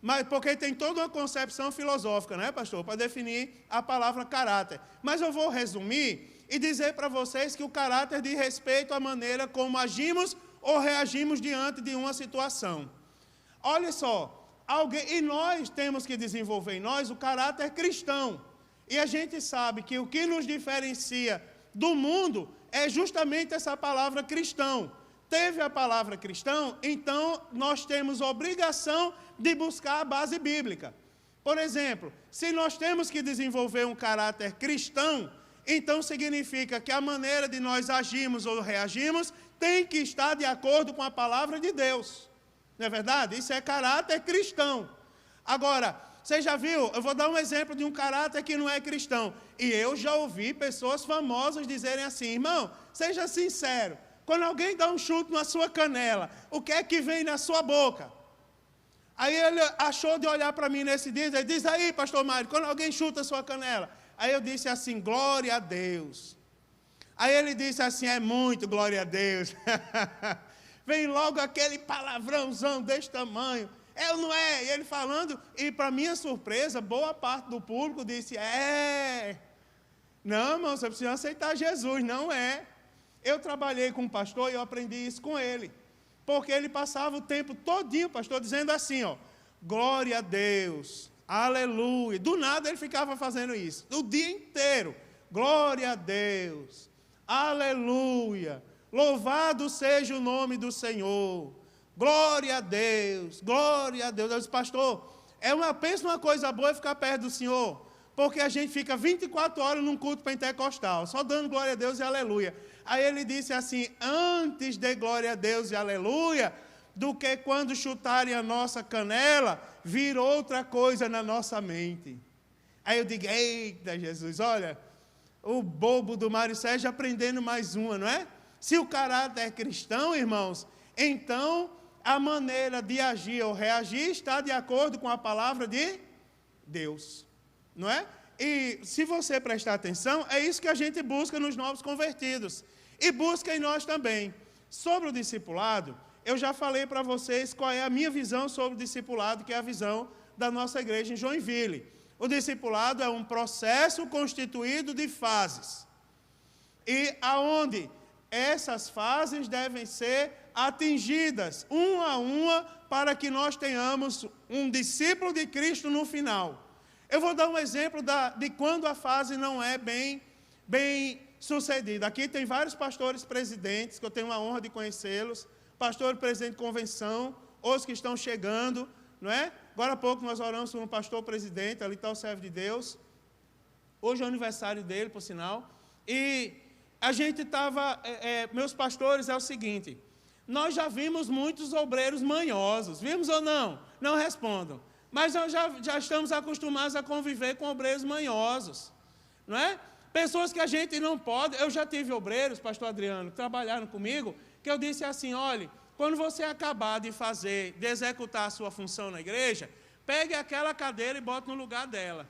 [SPEAKER 1] Mas porque tem toda uma concepção filosófica, não é, pastor? Para definir a palavra caráter. Mas eu vou resumir e dizer para vocês que o caráter diz respeito à maneira como agimos ou reagimos diante de uma situação. Olha só, e nós temos que desenvolver em nós o caráter cristão. E a gente sabe que o que nos diferencia do mundo é justamente essa palavra cristão. Teve a palavra cristão, então nós temos obrigação de buscar a base bíblica. Por exemplo, se nós temos que desenvolver um caráter cristão, então significa que a maneira de nós agirmos ou reagirmos tem que estar de acordo com a palavra de Deus. Não é verdade? Isso é caráter cristão. Agora, você já viu? Eu vou dar um exemplo de um caráter que não é cristão. E eu já ouvi pessoas famosas dizerem assim: irmão, seja sincero, quando alguém dá um chute na sua canela, o que é que vem na sua boca? Aí ele achou de olhar para mim nesse dia e dizer: diz aí, pastor Mário, quando alguém chuta a sua canela. Aí eu disse assim: glória a Deus. Aí ele disse assim: é muito glória a Deus. Vem logo aquele palavrãozão desse tamanho. É ou não é? E ele falando, e para minha surpresa, boa parte do público disse: é. Não, irmão, você precisa aceitar Jesus, não é. Eu trabalhei com um pastor e eu aprendi isso com ele. Porque ele passava o tempo todinho, pastor, dizendo assim, ó: glória a Deus, aleluia. Do nada ele ficava fazendo isso, o dia inteiro. Glória a Deus, aleluia, louvado seja o nome do Senhor, glória a Deus, glória a Deus. Eu disse: pastor, pensa uma coisa boa é ficar perto do Senhor, porque a gente fica 24 horas num culto pentecostal, só dando glória a Deus e aleluia. Aí ele disse assim: antes de glória a Deus e aleluia, do que quando chutarem a nossa canela, vir outra coisa na nossa mente. Aí eu digo: eita Jesus, olha, o bobo do Mário Sérgio aprendendo mais uma, não é? Se o caráter é cristão, irmãos, então a maneira de agir ou reagir está de acordo com a palavra de Deus, não é? E se você prestar atenção, é isso que a gente busca nos novos convertidos. E busca em nós também. Sobre o discipulado, eu já falei para vocês qual é a minha visão sobre o discipulado, que é a visão da nossa igreja em Joinville. O discipulado é um processo constituído de fases. E aonde essas fases devem ser atingidas, uma a uma, para que nós tenhamos um discípulo de Cristo no final. Eu vou dar um exemplo de quando a fase não é bem sucedida. Aqui tem vários pastores presidentes, que eu tenho a honra de conhecê-los, pastor presidente de convenção, os que estão chegando, não é? Agora há pouco nós oramos por um pastor presidente, ali está o servo de Deus, hoje é o aniversário dele, por sinal, e a gente estava, meus pastores, é o seguinte: nós já vimos muitos obreiros manhosos, vimos ou não? Não respondam. Mas nós já estamos acostumados a conviver com obreiros manhosos, não é? Pessoas que a gente não pode. Eu já tive obreiros, pastor Adriano, que trabalharam comigo, que eu disse assim: olha, quando você acabar de executar a sua função na igreja, pegue aquela cadeira e bote no lugar dela.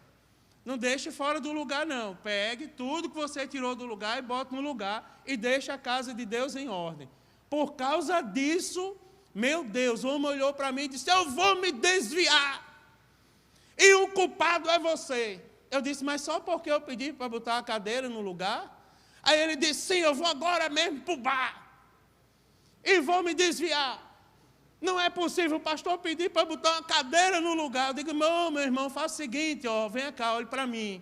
[SPEAKER 1] Não deixe fora do lugar, não. Pegue tudo que você tirou do lugar e bote no lugar e deixe a casa de Deus em ordem. Por causa disso, meu Deus, o homem olhou para mim e disse: eu vou me desviar. E o culpado é você. Eu disse: mas só porque eu pedi para botar a cadeira no lugar? Aí ele disse: sim, eu vou agora mesmo para o bar. E vou me desviar. Não é possível o pastor pedir para botar uma cadeira no lugar. Eu digo: meu irmão, faça o seguinte, ó, venha cá, olhe para mim.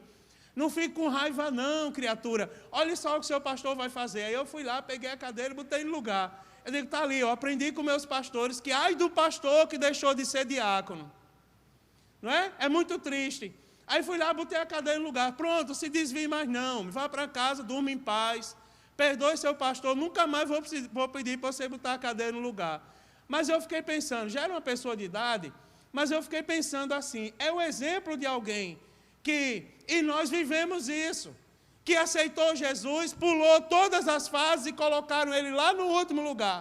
[SPEAKER 1] Não fique com raiva não, criatura. Olhe só o que o seu pastor vai fazer. Aí eu fui lá, peguei a cadeira e botei no lugar. Eu digo: está ali, eu aprendi com meus pastores que ai do pastor que deixou de ser diácono. Não é? É muito triste. Aí fui lá, botei a cadeira no lugar. Pronto, se desvie mais não. Vá para casa, durma em paz. Perdoe seu pastor, nunca mais vou pedir para você botar a cadeira no lugar. Mas eu fiquei pensando, já era uma pessoa de idade, mas eu fiquei pensando assim: é o exemplo de alguém e nós vivemos isso, que aceitou Jesus, pulou todas as fases e colocaram ele lá no último lugar.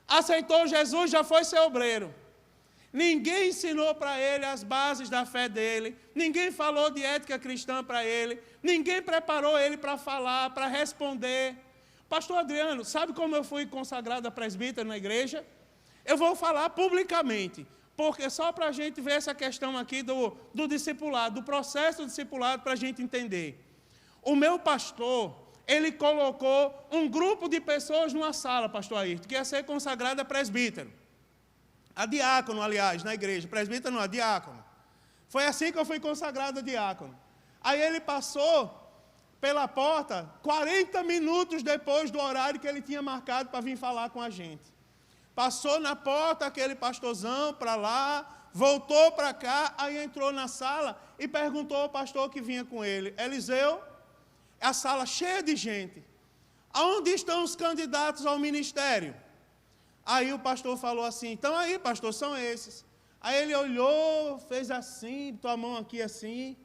[SPEAKER 1] Aceitou Jesus, já foi ser obreiro. Ninguém ensinou para ele as bases da fé dele, ninguém falou de ética cristã para ele, ninguém preparou ele para falar, para responder. Pastor Adriano, sabe como eu fui consagrado a presbítero na igreja? Eu vou falar publicamente, porque só para a gente ver essa questão aqui do discipulado, do processo do discipulado, para a gente entender. O meu pastor, ele colocou um grupo de pessoas numa sala, pastor Ayrton, que ia ser consagrado a presbítero. A diácono, aliás, na igreja. Presbítero não, a diácono. Foi assim que eu fui consagrado a diácono. Aí ele passou pela porta 40 minutos depois do horário que ele tinha marcado para vir falar com a gente. Passou na porta aquele pastorzão para lá, voltou para cá, aí entrou na sala e perguntou ao pastor que vinha com ele: Eliseu, a sala cheia de gente, aonde estão os candidatos ao ministério? Aí o pastor falou assim: então aí, pastor, são esses. Aí ele olhou, fez assim, botou a mão aqui assim,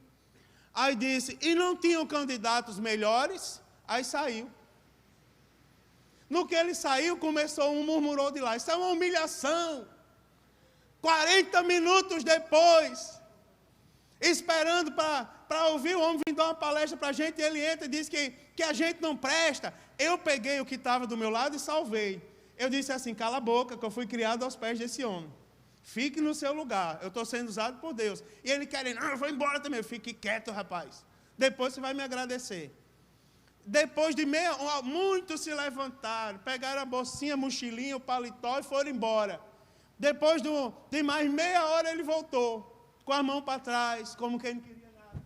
[SPEAKER 1] aí disse: e não tinham candidatos melhores? Aí saiu. No que ele saiu, começou murmurou de lá: isso é uma humilhação. 40 minutos depois, esperando para ouvir o homem vir dar uma palestra para a gente, ele entra e diz que a gente não presta. Eu peguei o que estava do meu lado e salvei. Eu disse assim: cala a boca, que eu fui criado aos pés desse homem. Fique no seu lugar, eu estou sendo usado por Deus. E ele querendo: não, eu vou embora também. Fique quieto, rapaz. Depois você vai me agradecer. Depois de muitos se levantaram, pegaram a bolsinha, a mochilinha, o paletó e foram embora. Depois de mais meia hora ele voltou, com a mão para trás, como quem não queria nada.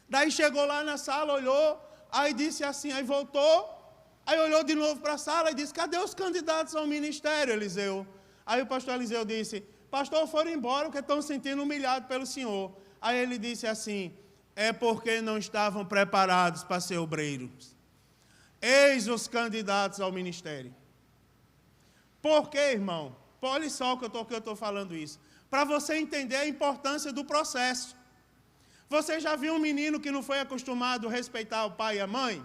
[SPEAKER 1] Daí chegou lá na sala, olhou, aí disse assim, aí voltou, aí olhou de novo para a sala e disse: cadê os candidatos ao ministério, Eliseu? Aí o pastor Eliseu disse: pastor, foram embora porque estão se sentindo humilhados pelo senhor. Aí ele disse assim: é porque não estavam preparados para ser obreiros. Eis os candidatos ao ministério. Por quê, irmão? Olha só o que eu estou falando isso. Para você entender a importância do processo. Você já viu um menino que não foi acostumado a respeitar o pai e a mãe?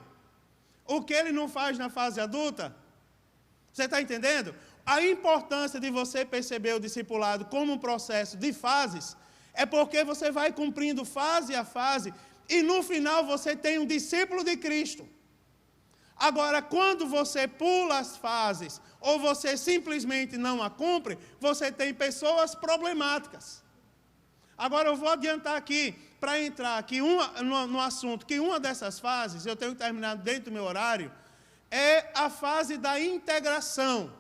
[SPEAKER 1] O que ele não faz na fase adulta? Você está entendendo? A importância de você perceber o discipulado como um processo de fases é porque você vai cumprindo fase a fase e no final você tem um discípulo de Cristo. Agora, quando você pula as fases ou você simplesmente não a cumpre, você tem pessoas problemáticas. Agora eu vou adiantar aqui, para entrar aqui no assunto, que uma dessas fases, eu tenho terminado dentro do meu horário, é a fase da integração.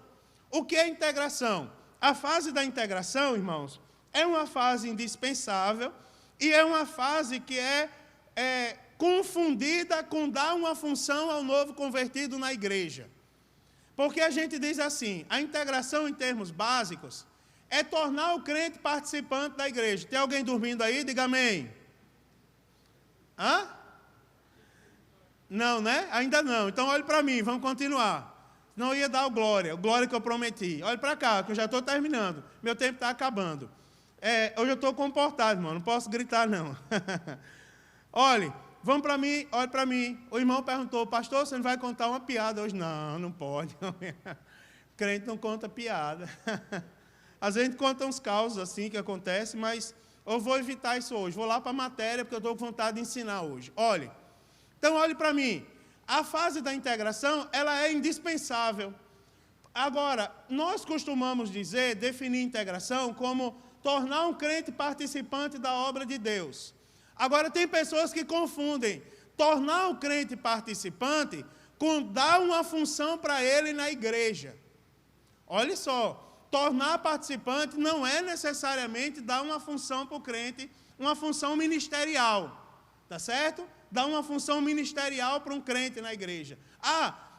[SPEAKER 1] O que é integração? A fase da integração, irmãos, é uma fase indispensável e é uma fase que é confundida com dar uma função ao novo convertido na igreja. Porque a gente diz assim, a integração em termos básicos é tornar o crente participante da igreja. Tem alguém dormindo aí? Diga amém. Hã? Não, né? Ainda não. Então olhe para mim, vamos continuar. Não ia dar o glória que eu prometi. Olhe para cá, que eu já estou terminando. Meu tempo está acabando. Hoje eu estou comportado, irmão, não posso gritar não. Olhe, vamos para mim, olhe para mim. O irmão perguntou: pastor, você não vai contar uma piada hoje? Não, não pode. Crente não conta piada. Às vezes a gente conta uns causos assim que acontecem, mas eu vou evitar isso hoje. Vou lá para a matéria, porque eu estou com vontade de ensinar hoje. Olhe, então olhe para mim. A fase da integração, ela é indispensável. Agora, nós costumamos definir integração como tornar um crente participante da obra de Deus. Agora, tem pessoas que confundem tornar o crente participante com dar uma função para ele na igreja. Olha só, tornar participante não é necessariamente dar uma função para o crente, uma função ministerial, tá certo? Dar uma função ministerial para um crente na igreja.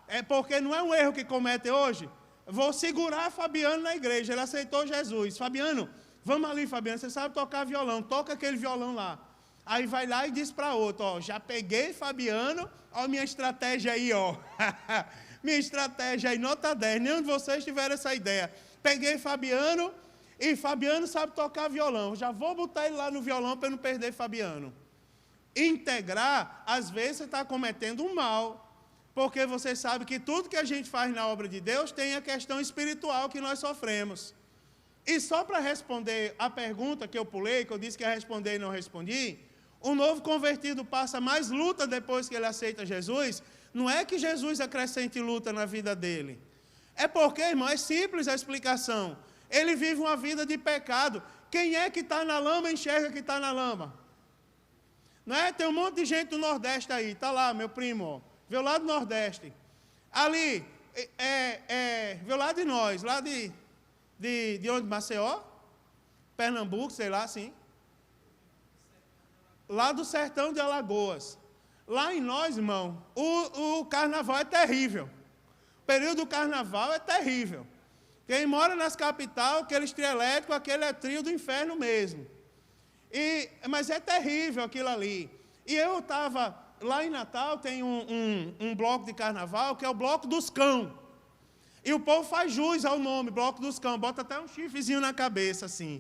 [SPEAKER 1] É porque não é um erro que comete hoje? Vou segurar Fabiano na igreja, ele aceitou Jesus. Fabiano, vamos ali, Fabiano, você sabe tocar violão, toca aquele violão lá. Aí vai lá e diz para outro: ó, já peguei Fabiano, ó, minha estratégia aí, ó. Minha estratégia aí, nota 10, nenhum de vocês tiveram essa ideia. Peguei Fabiano, e Fabiano sabe tocar violão, já vou botar ele lá no violão para não perder Fabiano. Integrar, às vezes você está cometendo um mal, porque você sabe que tudo que a gente faz na obra de Deus tem a questão espiritual que nós sofremos. E só para responder a pergunta que eu pulei, que eu disse que ia responder e não respondi, o novo convertido passa mais luta depois que ele aceita Jesus. Não é que Jesus acrescente luta na vida dele. É porque, irmão, é simples a explicação. Ele vive uma vida de pecado. Quem é que está na lama enxerga que está na lama. Não é? Tem um monte de gente do Nordeste aí. Está lá, meu primo, ó, veio lá do Nordeste. Ali, veio lá de nós, lá de onde? Maceió? Pernambuco, sei lá, assim. Lá do sertão de Alagoas. Lá em nós, irmão, o carnaval é terrível. O período do carnaval é terrível. Quem mora nas capitais, aqueles trio elétricos, aquele é trio do inferno mesmo. Mas é terrível aquilo ali. E eu estava, lá em Natal tem um bloco de carnaval, que é o Bloco dos Cão. E o povo faz jus ao nome, Bloco dos Cão, bota até um chifrezinho na cabeça, assim,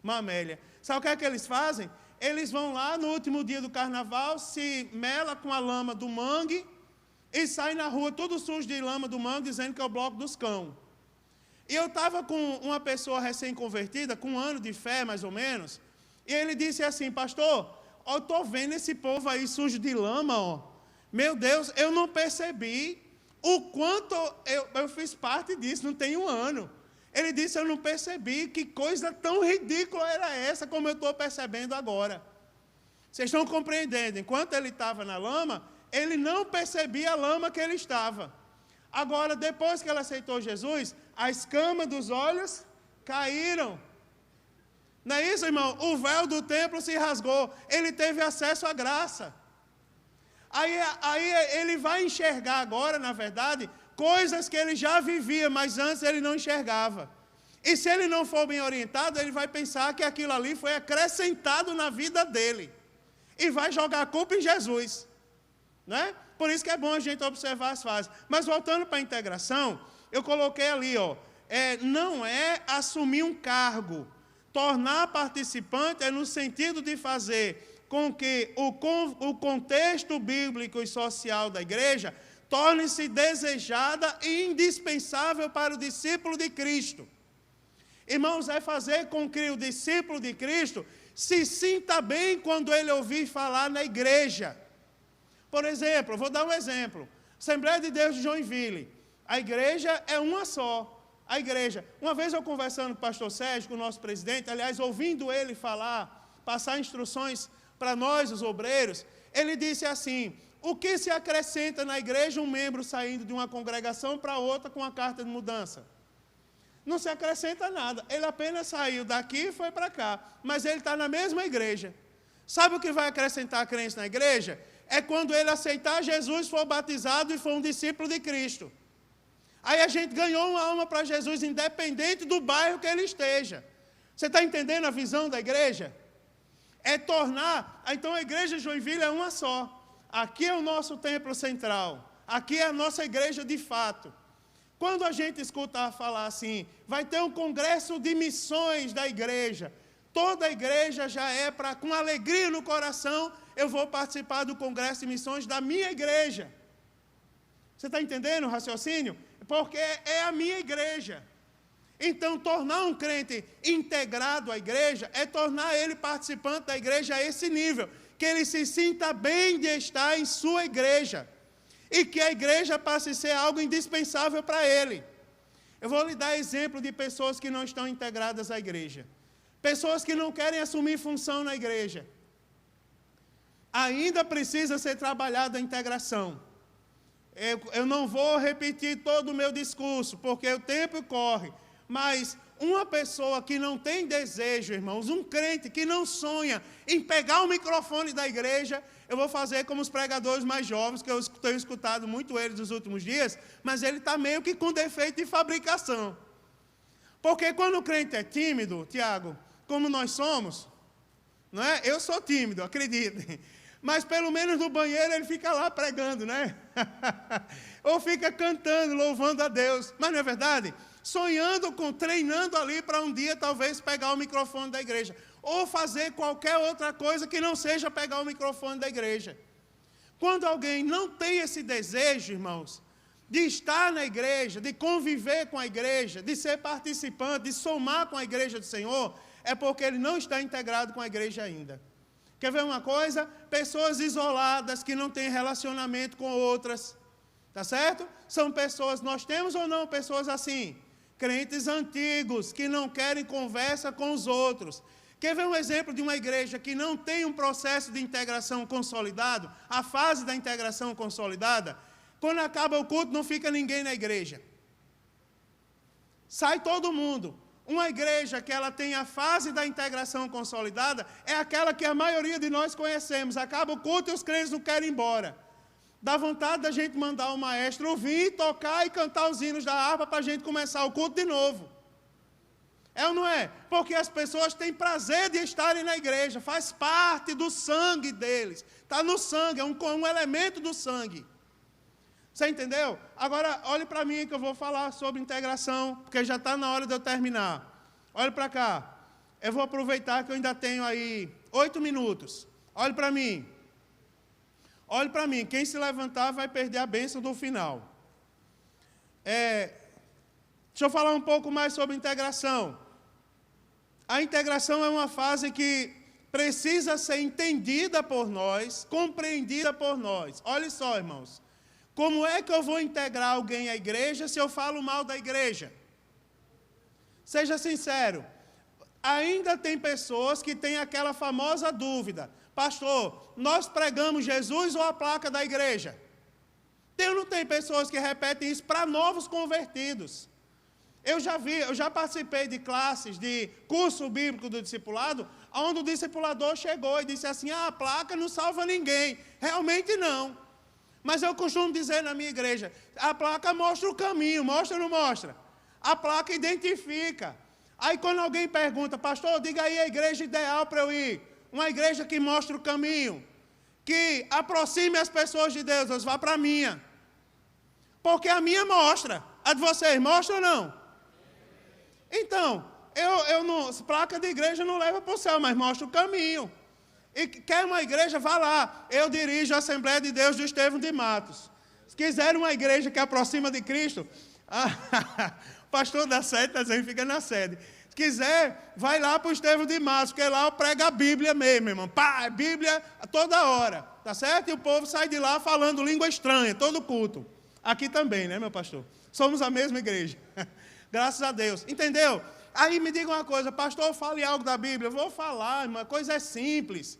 [SPEAKER 1] uma amélia. Sabe o que é que eles fazem? Eles vão lá no último dia do carnaval, se mela com a lama do mangue e sai na rua todo sujo de lama do mangue, dizendo que é o Bloco dos Cão. E eu estava com uma pessoa recém-convertida, com 1 ano de fé, mais ou menos, e ele disse assim, pastor, eu estou vendo esse povo aí sujo de lama, ó. Meu Deus, eu não percebi o quanto eu fiz parte disso, não tem 1 ano. Ele disse, eu não percebi que coisa tão ridícula era essa, como eu estou percebendo agora. Vocês estão compreendendo? Enquanto ele estava na lama, ele não percebia a lama que ele estava. Agora, depois que ele aceitou Jesus, a escama dos olhos caíram. Não é isso, irmão? O véu do templo se rasgou. Ele teve acesso à graça. Aí ele vai enxergar agora, na verdade, coisas que ele já vivia, mas antes ele não enxergava. E se ele não for bem orientado, ele vai pensar que aquilo ali foi acrescentado na vida dele. E vai jogar a culpa em Jesus. Né? Por isso que é bom a gente observar as fases. Mas voltando para a integração, eu coloquei ali, ó, não é assumir um cargo. Tornar participante é no sentido de fazer com que o contexto bíblico e social da igreja torne-se desejada e indispensável para o discípulo de Cristo. Irmãos, é fazer com que o discípulo de Cristo se sinta bem quando ele ouvir falar na igreja. Por exemplo, eu vou dar um exemplo. Assembleia de Deus de Joinville. A igreja é uma só. A igreja. Uma vez eu conversando com o pastor Sérgio, com o nosso presidente, aliás, ouvindo ele falar, passar instruções para nós, os obreiros, ele disse assim, o que se acrescenta na igreja um membro saindo de uma congregação para outra com uma carta de mudança? Não se acrescenta nada. Ele apenas saiu daqui e foi para cá. Mas ele está na mesma igreja. Sabe o que vai acrescentar a crença na igreja? É quando ele aceitar Jesus, for batizado e for um discípulo de Cristo. Aí a gente ganhou uma alma para Jesus, independente do bairro que ele esteja. Você está entendendo a visão da igreja? É tornar... Então a igreja de Joinville é uma só. Aqui é o nosso templo central. Aqui é a nossa igreja de fato. Quando a gente escuta falar assim, vai ter um congresso de missões da igreja. Toda a igreja já é para, com alegria no coração, eu vou participar do congresso de missões da minha igreja. Você está entendendo o raciocínio? Porque é a minha igreja. Então, tornar um crente integrado à igreja é tornar ele participante da igreja a esse nível, que ele se sinta bem de estar em sua igreja e que a igreja passe a ser algo indispensável para ele. Eu vou lhe dar exemplo de pessoas que não estão integradas à igreja, pessoas que não querem assumir função na igreja. Ainda precisa ser trabalhada a integração. Eu não vou repetir todo o meu discurso, porque o tempo corre, mas uma pessoa que não tem desejo, irmãos, um crente que não sonha em pegar o microfone da igreja, eu vou fazer como os pregadores mais jovens, que eu tenho escutado muito eles nos últimos dias, mas ele está meio que com defeito de fabricação. Porque quando o crente é tímido, Tiago, como nós somos, não é? Eu sou tímido, acreditem. Mas pelo menos no banheiro ele fica lá pregando, né? Ou fica cantando, louvando a Deus. Mas não é verdade? Sonhando, treinando ali para um dia talvez pegar o microfone da igreja. Ou fazer qualquer outra coisa que não seja pegar o microfone da igreja. Quando alguém não tem esse desejo, irmãos, de estar na igreja, de conviver com a igreja, de ser participante, de somar com a igreja do Senhor, é porque ele não está integrado com a igreja ainda. Quer ver uma coisa? Pessoas isoladas que não têm relacionamento com outras, tá certo? São pessoas, nós temos ou não pessoas assim? Crentes antigos que não querem conversa com os outros. Quer ver um exemplo de uma igreja que não tem um processo de integração consolidado? A fase da integração consolidada? Quando acaba o culto não fica ninguém na igreja. Sai todo mundo. Uma igreja que ela tem a fase da integração consolidada é aquela que a maioria de nós conhecemos. Acaba o culto e os crentes não querem ir embora. Dá vontade da gente mandar o maestro vir, tocar e cantar os hinos da harpa para a gente começar o culto de novo. É ou não é? Porque as pessoas têm prazer de estarem na igreja, faz parte do sangue deles. Está no sangue, é um elemento do sangue. Você entendeu? Agora, olhe para mim que eu vou falar sobre integração, porque já está na hora de eu terminar. Olhe para cá. Eu vou aproveitar que eu ainda tenho aí 8 minutos. Olhe para mim. Olhe para mim. Quem se levantar vai perder a bênção do final. Deixa eu falar um pouco mais sobre integração. A integração é uma fase que precisa ser entendida por nós, compreendida por nós. Olha só, irmãos. Como é que eu vou integrar alguém à igreja se eu falo mal da igreja? Seja sincero. Ainda tem pessoas que têm aquela famosa dúvida. Pastor, nós pregamos Jesus ou a placa da igreja? Tem ou não tem pessoas que repetem isso para novos convertidos? Eu já participei de classes, de curso bíblico do discipulado, onde o discipulador chegou e disse assim, a placa não salva ninguém. Realmente não. Mas eu costumo dizer na minha igreja, a placa mostra o caminho, mostra ou não mostra? A placa identifica. Aí quando alguém pergunta, pastor, diga aí a igreja ideal para eu ir. Uma igreja que mostra o caminho, que aproxime as pessoas de Deus, eles vão para a minha. Porque a minha mostra. A de vocês mostra ou não? Então, placa de igreja não leva para o céu, mas mostra o caminho. E quer uma igreja, vá lá. Eu dirijo a Assembleia de Deus do Estevão de Matos. Se quiser uma igreja que aproxima de Cristo, o pastor da sede está dizendo, fica na sede. Se quiser, vai lá para o Estevão de Matos, porque lá eu prego a Bíblia mesmo, irmão. Pá, Bíblia toda hora, tá certo? E o povo sai de lá falando língua estranha, todo culto. Aqui também, né, meu pastor? Somos a mesma igreja. Graças a Deus. Entendeu? Aí me diga uma coisa, pastor, fale algo da Bíblia. Eu vou falar, irmão, a coisa é simples.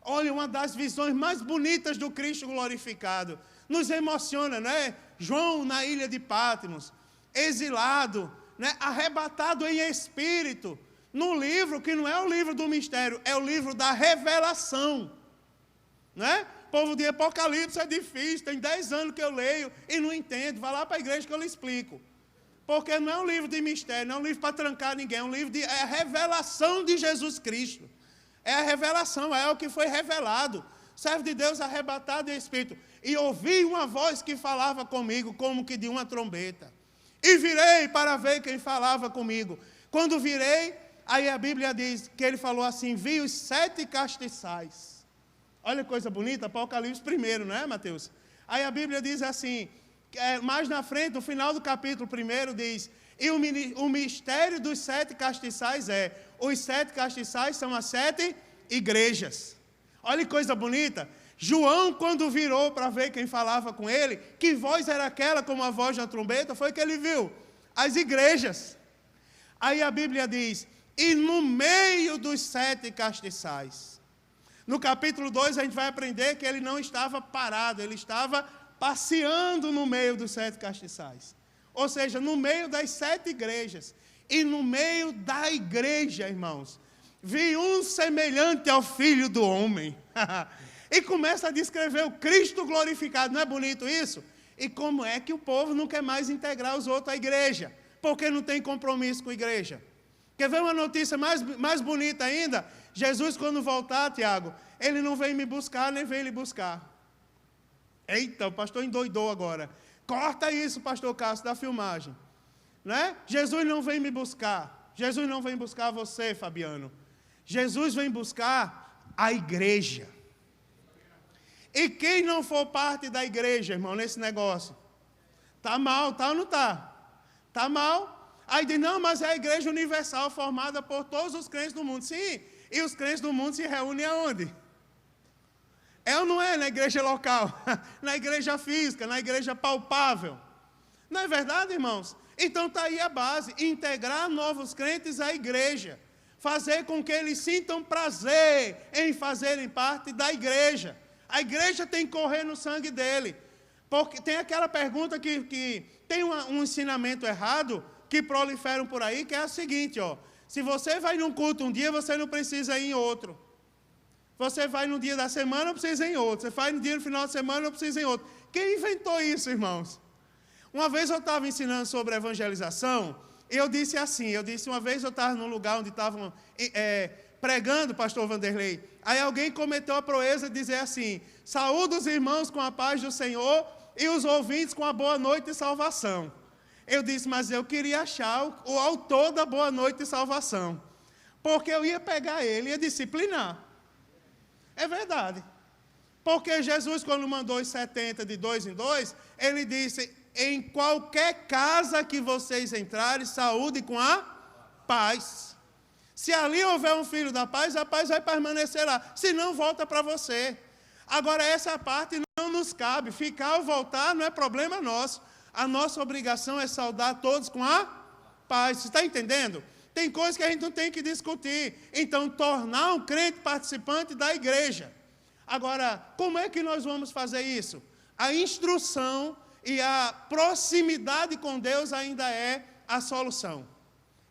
[SPEAKER 1] Olha, uma das visões mais bonitas do Cristo glorificado. Nos emociona, né? João na ilha de Patmos, exilado, né? Arrebatado em espírito, num livro que não é o livro do mistério, é o livro da revelação. Né? Povo de Apocalipse é difícil, tem 10 anos que eu leio e não entendo. Vai lá para a igreja que eu lhe explico. Porque não é um livro de mistério, não é um livro para trancar ninguém, é um livro é a revelação de Jesus Cristo. É a revelação, é o que foi revelado. Servo de Deus arrebatado em espírito. E ouvi uma voz que falava comigo, como que de uma trombeta. E virei para ver quem falava comigo. Quando virei, aí a Bíblia diz que ele falou assim, vi os 7 castiçais. Olha que coisa bonita, Apocalipse 1, não é, Mateus? Aí a Bíblia diz assim, mais na frente, no final do capítulo 1, diz, e o mistério dos 7 castiçais os 7 castiçais são as 7 igrejas. Olha que coisa bonita. João, quando virou para ver quem falava com ele, que voz era aquela como a voz da trombeta, foi que ele viu as igrejas. Aí a Bíblia diz, e no meio dos 7 castiçais. No capítulo 2 a gente vai aprender que ele não estava parado, ele estava passeando no meio dos 7 castiçais. Ou seja, no meio das 7 igrejas. E no meio da igreja, irmãos, vi um semelhante ao Filho do Homem. E começa a descrever o Cristo glorificado. Não é bonito isso? E como é que o povo não quer mais integrar os outros à igreja? Porque não tem compromisso com a igreja. Quer ver uma notícia mais bonita ainda? Jesus, quando voltar, Tiago, ele não vem me buscar, nem vem lhe buscar. Eita, o pastor endoidou agora. Corta isso, pastor Cássio, da filmagem. Né? Jesus não vem me buscar. Jesus não vem buscar você, Fabiano. Jesus vem buscar a igreja. E quem não for parte da igreja, irmão, nesse negócio, está mal, tá ou não está? Está mal. Aí diz, não, mas é a igreja universal formada por todos os crentes do mundo. Sim, e os crentes do mundo se reúnem aonde? É ou não é na igreja local? Na igreja física, na igreja palpável. Não é verdade, irmãos? Então está aí a base, integrar novos crentes à igreja. Fazer com que eles sintam prazer em fazerem parte da igreja. A igreja tem que correr no sangue dele. Porque tem aquela pergunta que tem um ensinamento errado, que proliferam por aí, que é a seguinte, ó. Se você vai num culto um dia, você não precisa ir em outro. Você vai no dia da semana, não precisa ir em outro. Você vai no dia no final de semana, não precisa ir em outro. Quem inventou isso, irmãos? Uma vez eu estava ensinando sobre evangelização, e eu disse assim, uma vez eu estava num lugar onde estavam pregando, pastor Vanderlei, aí alguém cometeu a proeza de dizer assim, saúde os irmãos com a paz do Senhor e os ouvintes com a boa noite e salvação. Eu disse, mas eu queria achar o autor da boa noite e salvação, porque eu ia pegar ele e ia disciplinar. É verdade. Porque Jesus, quando mandou os 70 de 2 em 2, ele disse, em qualquer casa que vocês entrarem, saúde com a paz. Se ali houver um filho da paz, a paz vai permanecer lá. Se não, volta para você. Agora, essa parte não nos cabe. Ficar ou voltar não é problema nosso. A nossa obrigação é saudar todos com a paz. Você está entendendo? Tem coisas que a gente não tem que discutir. Então, tornar um crente participante da igreja. Agora, como é que nós vamos fazer isso? A instrução e a proximidade com Deus ainda é a solução.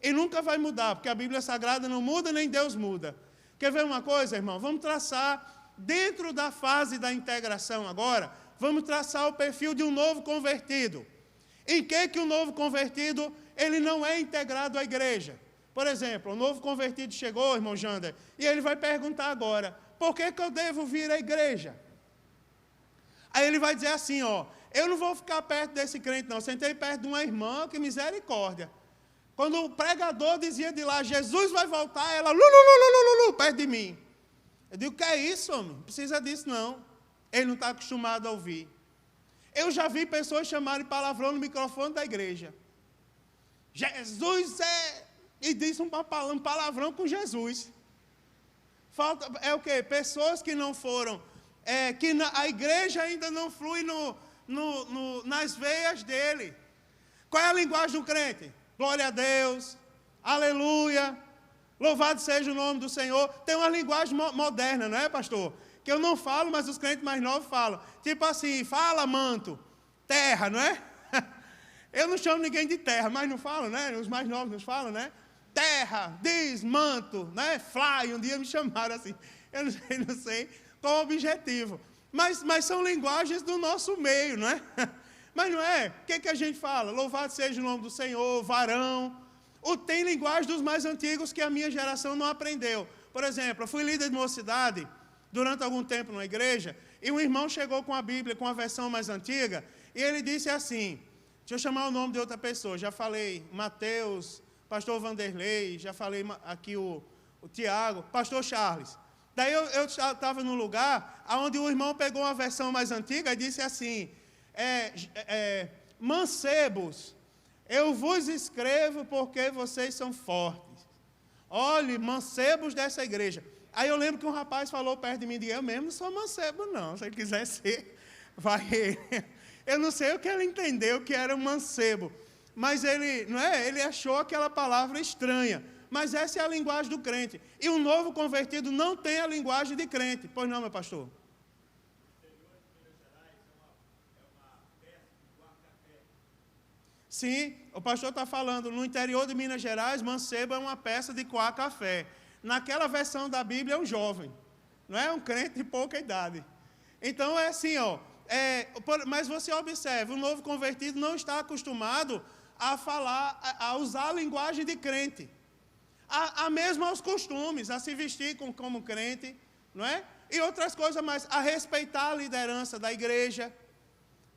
[SPEAKER 1] E nunca vai mudar, porque a Bíblia Sagrada não muda, nem Deus muda. Quer ver uma coisa, irmão? Vamos traçar, dentro da fase da integração agora, vamos traçar o perfil de um novo convertido. Em que o novo convertido, ele não é integrado à igreja? Por exemplo, o novo convertido chegou, irmão Jander, e ele vai perguntar agora, por que eu devo vir à igreja? Aí ele vai dizer assim, eu não vou ficar perto desse crente não, sentei perto de uma irmã, que misericórdia. Quando o pregador dizia de lá, Jesus vai voltar, ela, perto de mim. Eu digo, que é isso, homem? Não precisa disso não. Ele não está acostumado a ouvir. Eu já vi pessoas chamarem palavrão no microfone da igreja. Jesus é... E disse um palavrão com Jesus. Falta, é o quê? Pessoas que não foram, a igreja ainda não flui nas veias dele. Qual é a linguagem do crente? Glória a Deus, aleluia, louvado seja o nome do Senhor. Tem uma linguagem moderna, não é, pastor? Que eu não falo, mas os crentes mais novos falam. Tipo assim, fala manto, terra, não é? Eu não chamo ninguém de terra, mas não falam, né? Os mais novos nos falam, né? Terra, diz, manto, né? Fly, um dia me chamaram assim. Eu não sei qual o objetivo. Mas são linguagens do nosso meio, não é? Mas não é? O que a gente fala? Louvado seja o nome do Senhor, varão. Tem linguagem dos mais antigos que a minha geração não aprendeu. Por exemplo, eu fui líder de mocidade durante algum tempo numa igreja, e um irmão chegou com a Bíblia, com a versão mais antiga, e ele disse assim, deixa eu chamar o nome de outra pessoa, já falei Mateus, pastor Vanderlei, já falei aqui o Tiago, pastor Charles. Daí eu estava num lugar onde o irmão pegou uma versão mais antiga e disse assim, mancebos, eu vos escrevo porque vocês são fortes. Olhe, mancebos dessa igreja. Aí eu lembro que um rapaz falou perto de mim, e eu mesmo não sou mancebo não, se ele quiser ser, vai ele. Eu não sei o que ele entendeu que era um mancebo, mas ele achou aquela palavra estranha. Mas essa é a linguagem do crente. E o novo convertido não tem a linguagem de crente. Pois não, meu pastor? Sim, o pastor está falando, no interior de Minas Gerais, mancebo é uma peça de coar café. Naquela versão da Bíblia é um jovem, não é um crente de pouca idade. Então é assim, mas você observa, o novo convertido não está acostumado a falar, a usar a linguagem de crente. A mesmo aos costumes, a se vestir como crente, não é? E outras coisas mais, a respeitar a liderança da igreja,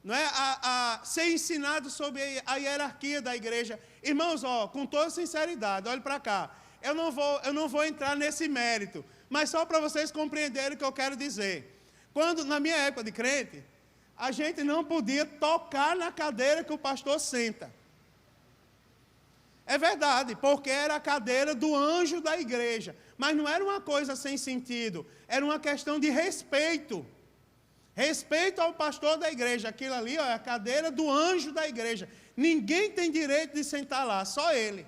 [SPEAKER 1] não é? A ser ensinado sobre a hierarquia da igreja. Irmãos, com toda sinceridade, olhe para cá, eu não vou entrar nesse mérito, mas só para vocês compreenderem o que eu quero dizer. Quando, na minha época de crente, a gente não podia tocar na cadeira que o pastor senta. É verdade, porque era a cadeira do anjo da igreja. Mas não era uma coisa sem sentido, era uma questão de respeito. Respeito ao pastor da igreja. Aquilo ali é a cadeira do anjo da igreja. Ninguém tem direito de sentar lá, só ele.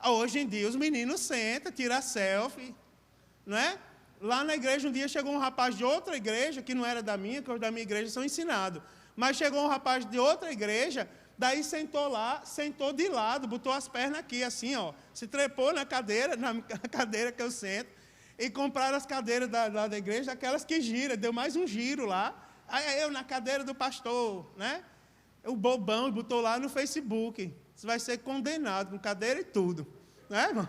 [SPEAKER 1] Hoje em dia os meninos sentam, tiram selfie, não é? Lá na igreja um dia chegou um rapaz de outra igreja, que não era da minha, que os da minha igreja são ensinados. Mas chegou um rapaz de outra igreja, daí sentou lá, sentou de lado, botou as pernas aqui, assim, se trepou na cadeira que eu sento, e compraram as cadeiras da igreja, aquelas que giram, deu mais um giro lá, Aí eu na cadeira do pastor, né? O bobão botou lá no Facebook. Você vai ser condenado com cadeira e tudo, né, irmão?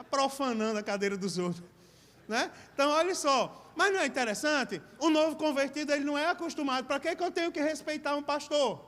[SPEAKER 1] Profanando a cadeira dos outros, né? Então, olha só. Mas não é interessante? O novo convertido, ele não é acostumado. Para que eu tenho que respeitar um pastor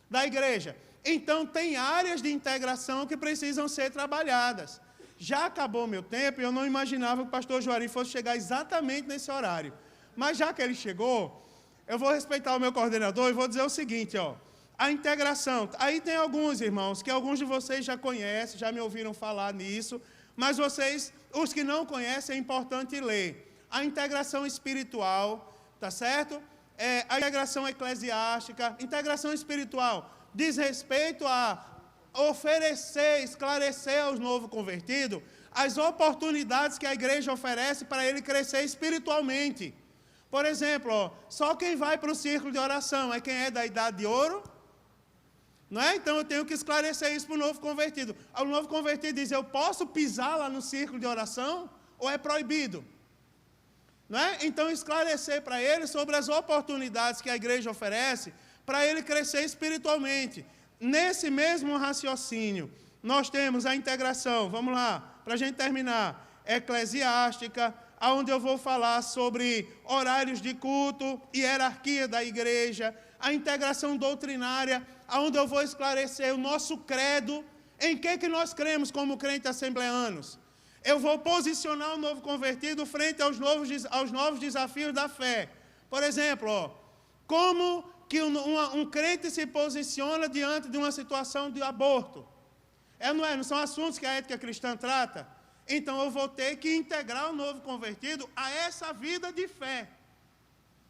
[SPEAKER 1] da igreja? Então, tem áreas de integração que precisam ser trabalhadas. Já acabou meu tempo e eu não imaginava que o pastor Juari fosse chegar exatamente nesse horário. Mas já que ele chegou, eu vou respeitar o meu coordenador e vou dizer o seguinte, ó. A integração. Aí tem alguns, irmãos, que alguns de vocês já conhecem, já me ouviram falar nisso, mas vocês, os que não conhecem, é importante ler. A integração espiritual, tá certo? A integração eclesiástica. Integração espiritual diz respeito a oferecer, esclarecer aos novo convertidos as oportunidades que a igreja oferece para ele crescer espiritualmente. Por exemplo, ó, só quem vai para o círculo de oração é quem é da idade de ouro, não é? Então eu tenho que esclarecer isso para o novo convertido. O novo convertido diz, eu posso pisar lá no círculo de oração ou é proibido? Não é? Então esclarecer para ele sobre as oportunidades que a igreja oferece para ele crescer espiritualmente. Nesse mesmo raciocínio, nós temos a integração, vamos lá, para a gente terminar, eclesiástica, onde eu vou falar sobre horários de culto, hierarquia da igreja, a integração doutrinária, onde eu vou esclarecer o nosso credo, em que nós cremos como crentes assembleanos. Eu vou posicionar o novo convertido frente aos novos desafios da fé. Por exemplo, ó, como que um crente se posiciona diante de uma situação de aborto? Não são assuntos que a ética cristã trata? Então eu vou ter que integrar o novo convertido a essa vida de fé.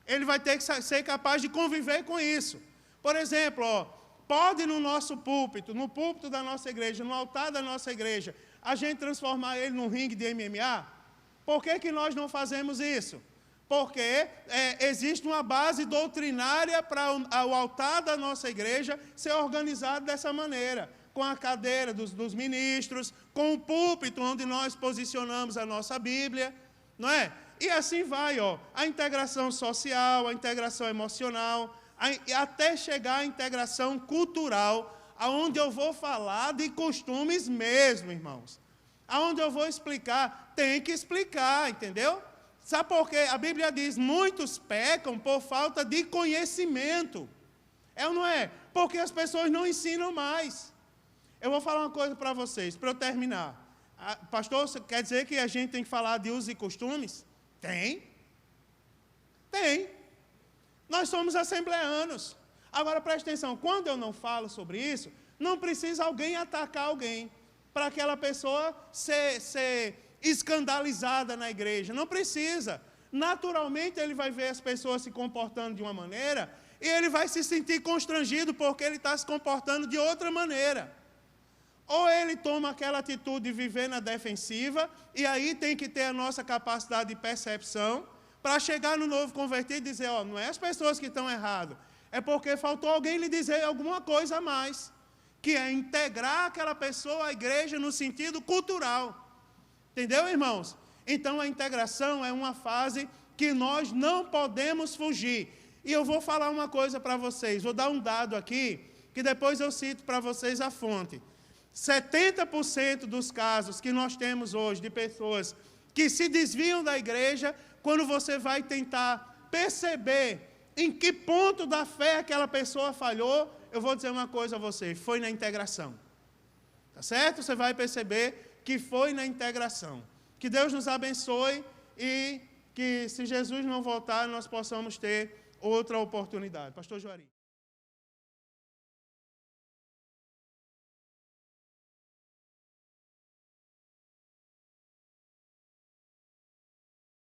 [SPEAKER 1] Ele vai ter que ser capaz de conviver com isso. Por exemplo, ó, pode no nosso púlpito, no púlpito da nossa igreja, no altar da nossa igreja, a gente transformar ele num ringue de MMA? Por que nós não fazemos isso? Porque existe uma base doutrinária para o altar da nossa igreja ser organizado dessa maneira, com a cadeira dos ministros, com o púlpito onde nós posicionamos a nossa Bíblia, não é? E assim vai, ó, a integração social, a integração emocional, até chegar à integração cultural, aonde eu vou falar de costumes mesmo, irmãos. Aonde eu vou explicar, tem que explicar, entendeu? Sabe por quê? A Bíblia diz, muitos pecam por falta de conhecimento. É ou não é? Porque as pessoas não ensinam mais. Eu vou falar uma coisa para vocês, para eu terminar. Pastor, quer dizer que a gente tem que falar de usos e costumes? Tem. Tem. Nós somos assembleanos. Agora, preste atenção, quando eu não falo sobre isso, não precisa alguém atacar alguém para aquela pessoa ser escandalizada na igreja. Não precisa. Naturalmente, ele vai ver as pessoas se comportando de uma maneira e ele vai se sentir constrangido porque ele está se comportando de outra maneira. Ou ele toma aquela atitude de viver na defensiva, e aí tem que ter a nossa capacidade de percepção para chegar no novo convertido e dizer, ó, não é as pessoas que estão erradas, é porque faltou alguém lhe dizer alguma coisa a mais, que é integrar aquela pessoa à igreja no sentido cultural. Entendeu, irmãos? Então, a integração é uma fase que nós não podemos fugir. E eu vou falar uma coisa para vocês, vou dar um dado aqui, que depois eu cito para vocês a fonte. 70% dos casos que nós temos hoje de pessoas que se desviam da igreja, quando você vai tentar perceber em que ponto da fé aquela pessoa falhou, eu vou dizer uma coisa a você, foi na integração. Tá certo? Você vai perceber que foi na integração. Que Deus nos abençoe e que, se Jesus não voltar, nós possamos ter outra oportunidade. Pastor Juari.